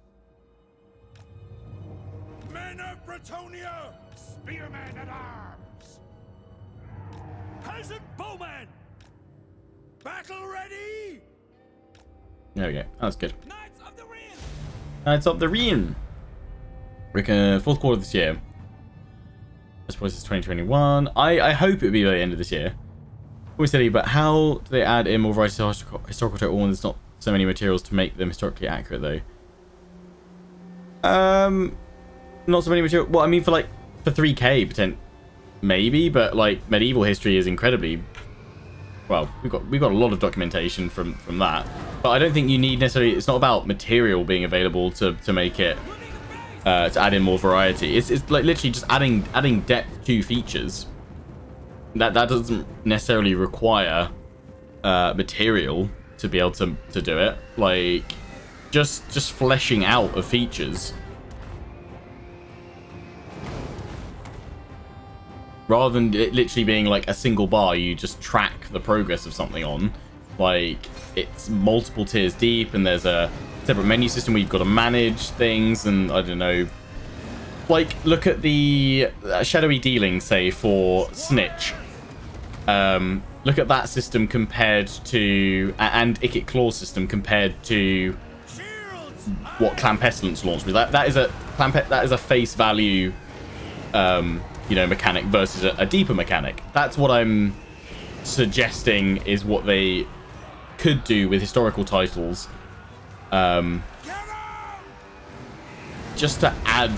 S10: Men of Bretonia. Spearmen at arms. Peasant bowmen. Battle ready.
S1: There we go. That's good.
S10: Knights of the Ring.
S1: Knights of the Ring. Reckon 4th quarter of this year. I suppose it's 2021. I hope it'll be by the end of this year. Always silly, but how do they add in more variety to historical total when there's not so many materials to make them historically accurate, though? Not so many materials. Well, I mean, for 3K, maybe, but like medieval history is incredibly. Well, we've got a lot of documentation from that, but I don't think you need necessarily. It's not about material being available to make it. To add in more variety. It's like literally just adding depth to features. That doesn't necessarily require material to be able to do it. Like just fleshing out of features. Rather than it literally being like a single bar you just track the progress of something on. Like it's multiple tiers deep and there's a separate menu system where you've got to manage things and I don't know. Like look at the shadowy dealing, say for Snitch. Look at that system compared to and Ikit Claw system compared to what Clan Pestilence launched with. That is a face value mechanic versus a deeper mechanic. That's what I'm suggesting is what they could do with historical titles, just to add,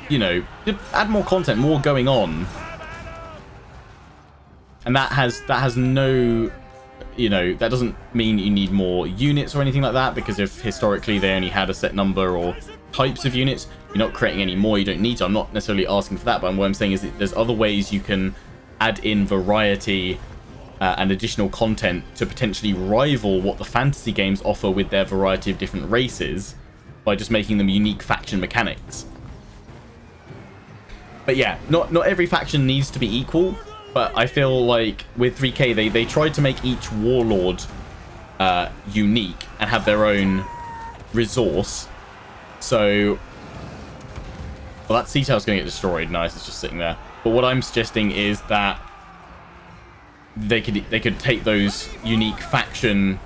S1: you know, add more content, more going on. And that has no, you know, that doesn't mean you need more units or anything like that, because if historically they only had a set number or types of units, you're not creating any more, you don't need to. I'm not necessarily asking for that, but what I'm saying is that there's other ways you can add in variety and additional content to potentially rival what the fantasy games offer with their variety of different races by just making them unique faction mechanics. But yeah, not every faction needs to be equal, but I feel like with 3K they tried to make each warlord unique and have their own resource. So, well, that sea tail's going to get destroyed. Nice, it's just sitting there. But what I'm suggesting is that they could take those unique faction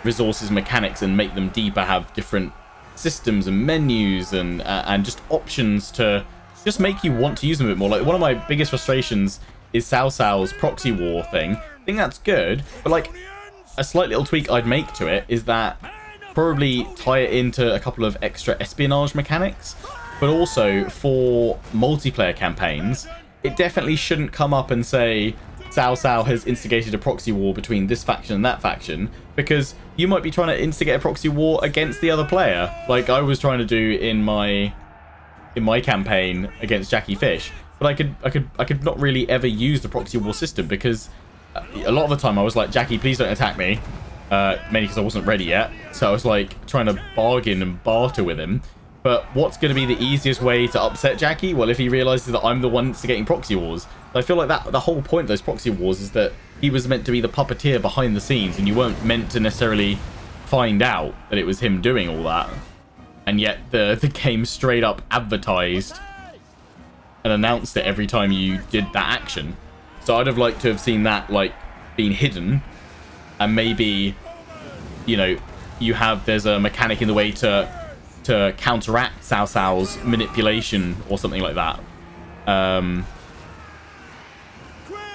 S1: resources mechanics and make them deeper, have different systems and menus and just options to just make you want to use them a bit more. Like, one of my biggest frustrations is Cao Cao's proxy war thing. I think that's good, but like a slight little tweak I'd make to it is that probably tie it into a couple of extra espionage mechanics, but also for multiplayer campaigns, it definitely shouldn't come up and say Cao Cao has instigated a proxy war between this faction and that faction, because you might be trying to instigate a proxy war against the other player, like I was trying to do in my campaign against Jackie Fish. But I could not really ever use the proxy war system, because a lot of the time I was like, Jackie, please don't attack me, mainly because I wasn't ready yet. So I was like trying to bargain and barter with him. But what's going to be the easiest way to upset Jackie? Well, if he realizes that I'm the one instigating proxy wars. So I feel like that the whole point of those proxy wars is that he was meant to be the puppeteer behind the scenes, and you weren't meant to necessarily find out that it was him doing all that. And yet the game straight up advertised and announced it every time you did that action. So I'd have liked to have seen that like being hidden, and maybe, you know, there's a mechanic in the way to counteract Cao Cao's manipulation or something like that.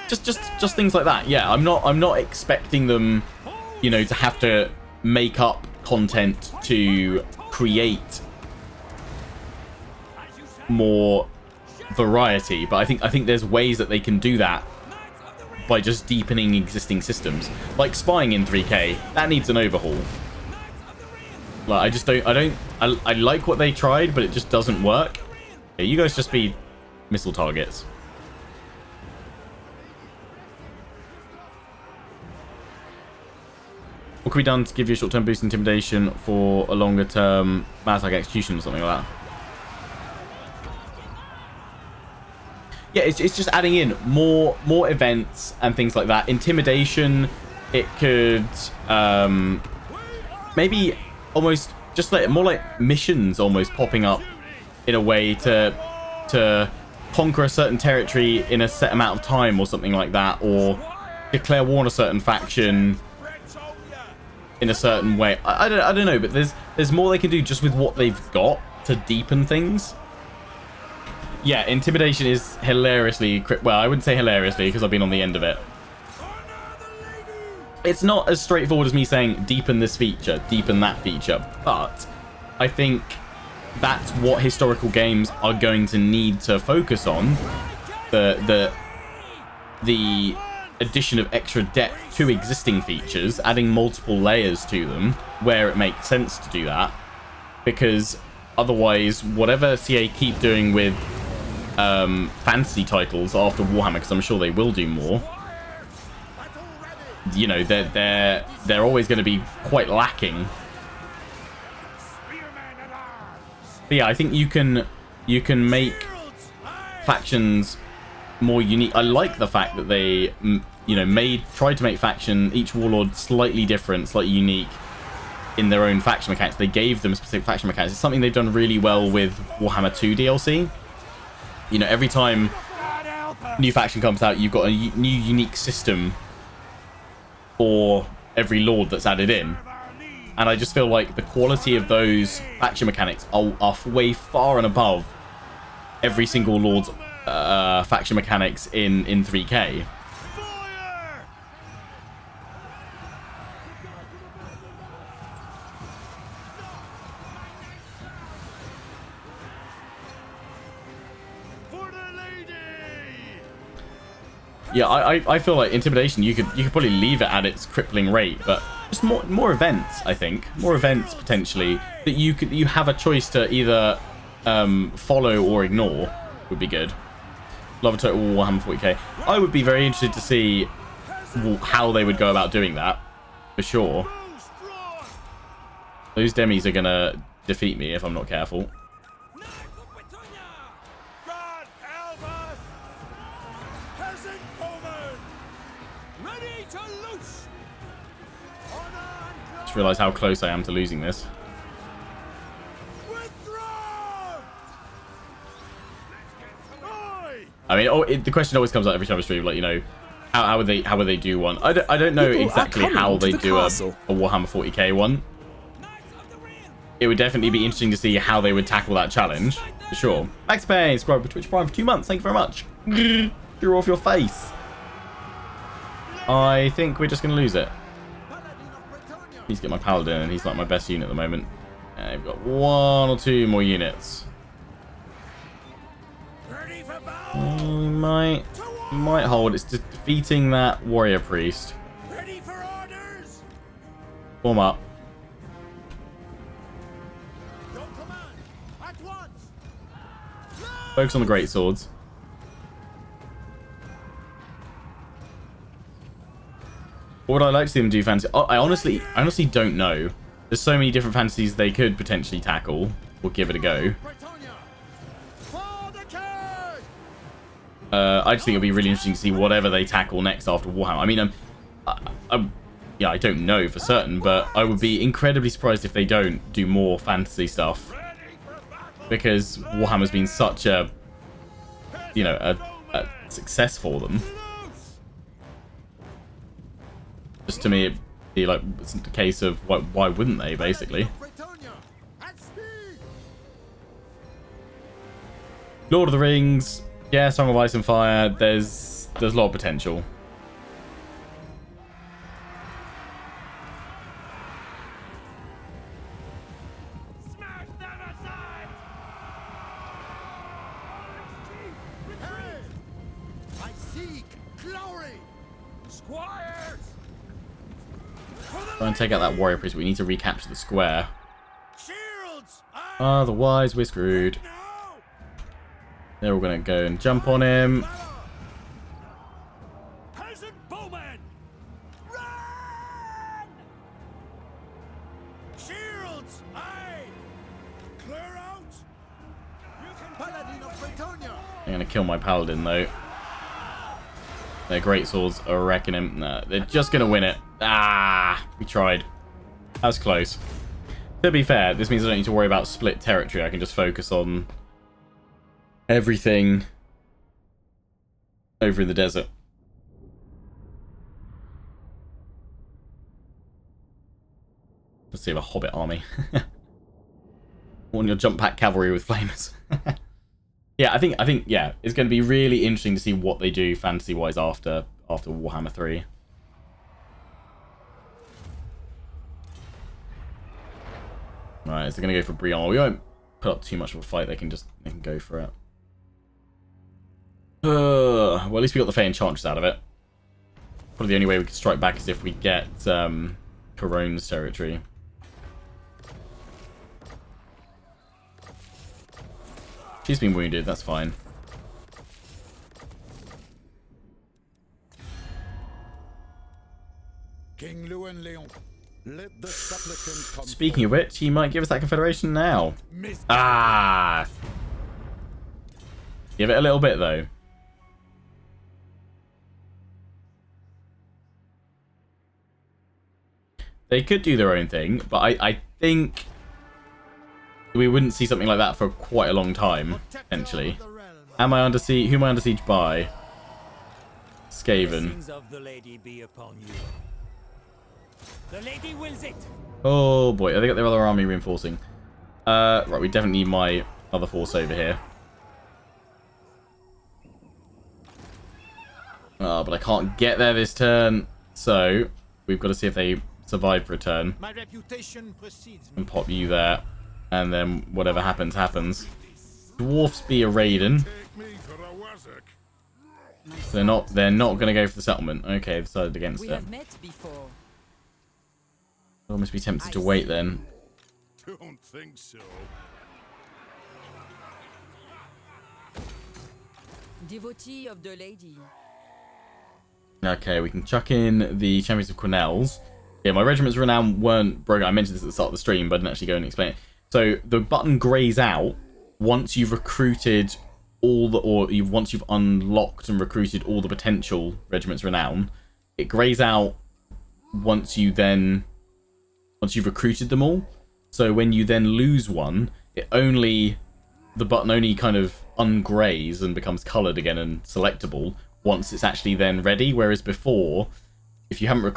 S1: Just things like that. Yeah, I'm not expecting them, you know, to have to make up content to create more variety, but I think there's ways that they can do that by just deepening existing systems, like spying in 3K. That needs an overhaul. Like, I like what they tried, but it just doesn't work. Yeah, you guys just be missile targets. What could be done to give you a short-term boost in intimidation for a longer-term mass attack execution or something like that? Yeah, it's just adding in more events and things like that. Intimidation, it could maybe almost just like more like missions almost popping up in a way to conquer a certain territory in a set amount of time or something like that, or declare war on a certain faction in a certain way. I don't know, but there's more they can do just with what they've got to deepen things. Yeah, intimidation is hilariously... Well, I wouldn't say hilariously, because I've been on the end of it. It's not as straightforward as me saying, deepen this feature, deepen that feature. But I think that's what historical games are going to need to focus on. The addition of extra depth to existing features, adding multiple layers to them, where it makes sense to do that. Because otherwise, whatever CA keep doing with fantasy titles after Warhammer, because I'm sure they will do more, you know, they're always going to be quite lacking. But yeah, I think you can make factions more unique. I like the fact that they, you know, tried to make each warlord slightly different, slightly unique in their own faction mechanics. They gave them specific faction mechanics. It's something they've done really well with Warhammer 2 DLC. You know, every time new faction comes out, you've got a new unique system for every lord that's added in. And I just feel like the quality of those faction mechanics are way far and above every single lord's faction mechanics in 3K. Yeah, I feel like intimidation, you could probably leave it at its crippling rate, but just more events, I think. More events potentially that you have a choice to either follow or ignore would be good. Love a total Warhammer 40k. I would be very interested to see how they would go about doing that, for sure. Those demis are gonna defeat me if I'm not careful. Just realised how close I am to losing this. I mean, the question always comes up every time I stream, like, you know, how would they do one? I don't know exactly how they do a Warhammer 40k one. It would definitely be interesting to see how they would tackle that challenge, for sure. Max Payne, subscribe to Twitch Prime for 2 months. Thank you very much. You're off your face. I think we're just going to lose it. Please get my Paladin, and he's like my best unit at the moment. I've got 1 or 2 more units. We might hold. It's just defeating that warrior priest.
S10: Ready for orders.
S1: Form up.
S10: Your command at once.
S1: Focus on the great swords. What would I like to see them do fantasy? Oh, I honestly don't know. There's so many different fantasies they could potentially tackle. We'll give it a go. I just think it'll be really interesting to see whatever they tackle next after Warhammer. I mean, yeah, I don't know for certain, but I would be incredibly surprised if they don't do more fantasy stuff, because Warhammer's been such a, you know, a success for them. Just to me, it'd be like, it's a case of why wouldn't they, basically. Lord of the Rings. Yeah, Song of Ice and Fire, there's a lot of potential.
S10: Smash them aside. Hey, I seek glory. Squires.
S1: Try and take out that warrior priest. We need to recapture the square.
S10: Shields.
S1: Otherwise, we're screwed. They're all going to go and jump on him.
S10: Peasant bowman. Run! Shields. Aye. Clear out. You can Paladin of Bretonia.
S1: I'm going to kill my paladin, though. Their great swords are wrecking him. No, they're just going to win it. Ah, we tried. That was close. To be fair, this means I don't need to worry about split territory. I can just focus on everything over in the desert. Let's see a hobbit army. On your jump pack cavalry with flamers. Yeah, I think yeah, it's going to be really interesting to see what they do fantasy wise after Warhammer 3. Right, so they're going to go for Brion. We won't put up too much of a fight. They can go for it. Well, at least we got the Fey Enchantress out of it. Probably the only way we can strike back is if we get Corone's territory. She's been wounded, that's fine.
S9: King Llewellyn Leon, let the supplicant come.
S1: Speaking of which, he might give us that Confederation now. Ah! Give it a little bit, though. They could do their own thing, but I think we wouldn't see something like that for quite a long time, potentially. Am I under siege? Who am I under siege by? Skaven.
S10: Of the lady be upon you. The lady wills it.
S1: Oh boy, have they got their other army reinforcing? Right, we definitely need my other force over here. Oh, but I can't get there this turn, so we've got to see if they survive for a turn.
S10: My reputation precedes me.
S1: And pop you there, and then whatever happens, happens. Dwarfs be a Raiden. They're not going to go for the settlement. Okay, they've decided against
S8: We
S1: it.
S8: have met before.
S1: I'll almost be tempted to wait then.
S10: Don't think so.
S8: Devotee of the lady.
S1: Okay, we can chuck in the Champions of Cornell's. Yeah, my Regiment's Renown weren't broken. I mentioned this at the start of the stream, but I didn't actually go and explain it. So the button greys out once you've recruited once you've unlocked and recruited all the potential Regiment's Renown. It greys out once you've recruited them all. So when you then lose one, the button only kind of ungrays and becomes coloured again and selectable once it's actually then ready. Whereas before, if you haven't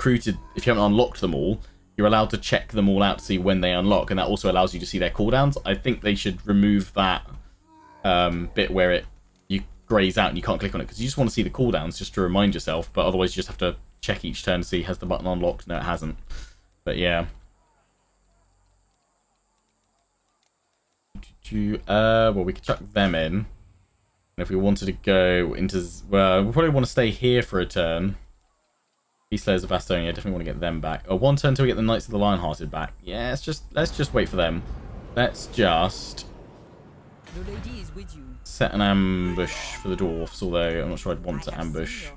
S1: unlocked them all, you're allowed to check them all out to see when they unlock, and that also allows you to see their cooldowns. I think they should remove that bit where you grays out and you can't click on it, because you just want to see the cooldowns just to remind yourself, but otherwise you just have to check each turn to see has the button unlocked. No, it hasn't. But yeah. Well, we could chuck them in. And if we wanted to go into... Well, we probably want to stay here for a turn. These Slayers of Bastonia, definitely want to get them back. Oh, one turn till we get the Knights of the Lionhearted back. Yeah, let's just wait for them. Let's just...
S8: The lady is with you.
S1: Set an ambush for the Dwarfs, although I'm not sure I'd want to ambush.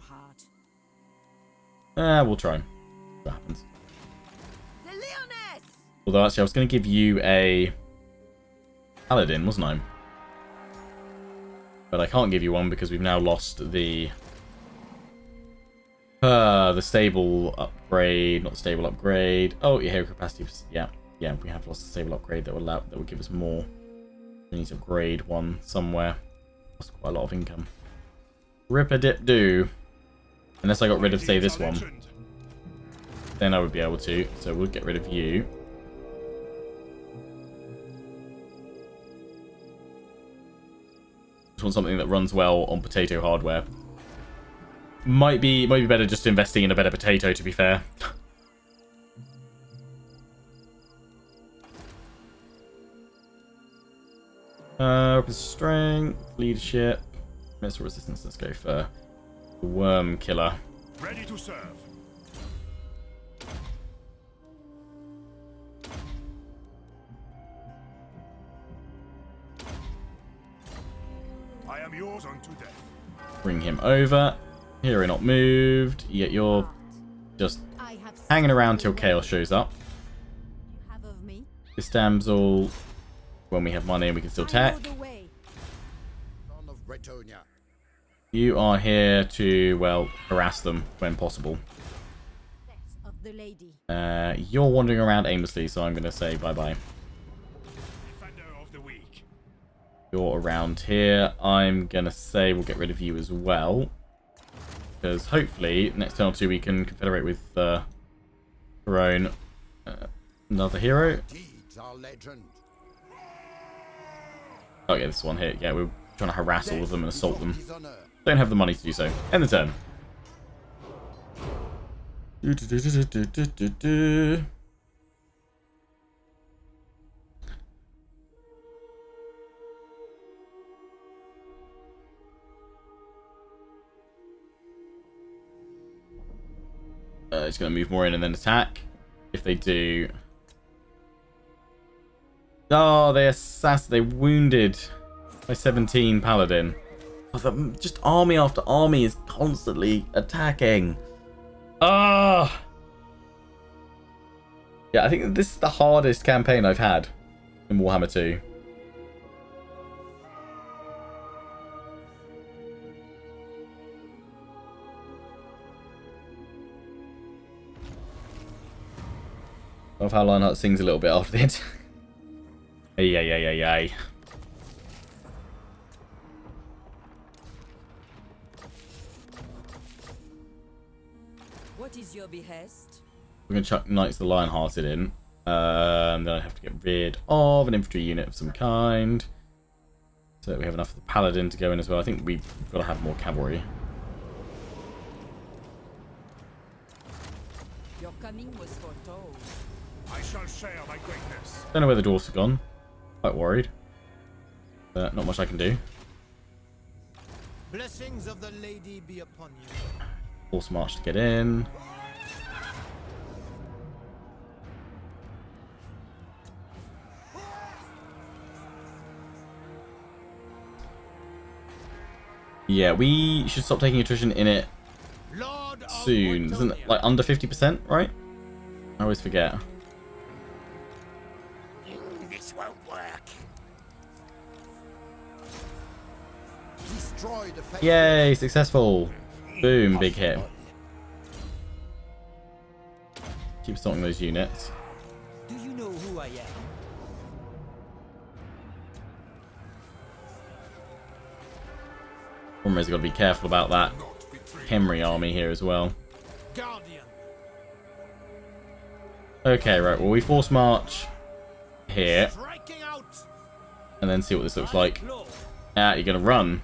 S1: We'll try. See what happens.
S4: The Lyonesse!
S1: Although, actually, I was going to give you a... Paladin, wasn't I? But I can't give you one because we've now lost the stable upgrade, not the stable upgrade. Oh, your hero capacity. Yeah, we have lost the stable upgrade that will give us more. We need to upgrade one somewhere. Lost quite a lot of income. Rip-a-dip-do. Unless I got rid of, say, this one. Then I would be able to. So we'll get rid of you. Want something that runs well on potato hardware. Might be better just investing in a better potato, to be fair. Strength, leadership, mental resistance. Let's go for the worm killer.
S10: Ready to serve. I am yours unto death.
S1: Bring him over. Hero not moved. Yet you're just hanging around till Chaos shows up. This damsel, when we have money and we can still tech. You are here to, well, harass them when possible. You're wandering around aimlessly, so I'm going to say bye-bye. You're around here. I'm going to say we'll get rid of you as well. Because hopefully, next turn or two, we can confederate with our own another hero. Oh yeah, this one here. Yeah, we're trying to harass all of them and assault them. Don't have the money to do so. End the turn. It's going to move more in and then attack. If they do... Oh, they wounded my 17 paladin. Just army after army is constantly attacking. Ah! Yeah, I think this is the hardest campaign I've had in Warhammer 2. I love how Lionheart sings a little bit after the attack. Ay.
S8: What is your behest?
S1: We're going to chuck Knights of the Lionhearted in. Then I have to get rid of an infantry unit of some kind. So that we have enough of the Paladin to go in as well. I think we've got to have more cavalry.
S8: Your coming was foretold.
S10: I shall share my greatness.
S1: Don't know where the dwarfs have gone. Quite worried. Not much I can do.
S10: Blessings of the lady be upon you.
S1: Force march to get in. Yeah, we should stop taking attrition in it
S10: Lord
S1: soon. Isn't it like under 50%, right? I always forget.
S10: This won't work. Destroy the faith.
S1: Yay, successful. Boom, big hit. Keep assaulting those units.
S7: Do you know who I am?
S1: Problem is, I've got to be careful about that Khemri army here as well.
S10: Guardian.
S1: Okay, right, well, we force march here
S10: Striking out.
S1: and then see what this looks like. Ah, you're going to run.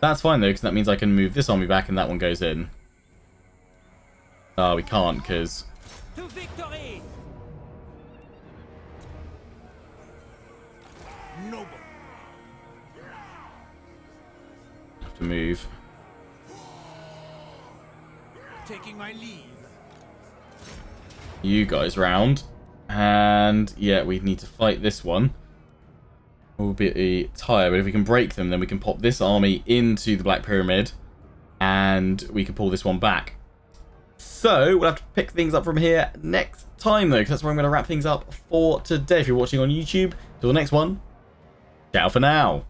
S1: That's fine, though, because that means I can move this army back and that one goes in. Oh, we can't, because...
S7: To victory!
S10: Noble.
S1: have to move.
S10: Taking my leave.
S1: You guys round. And, yeah, we need to fight this one. We'll be tired, but if we can break them, then we can pop this army into the Black Pyramid. And we can pull this one back. So, we'll have to pick things up from here next time, though, because that's where I'm going to wrap things up for today. If you're watching on YouTube, till the next one, ciao for now.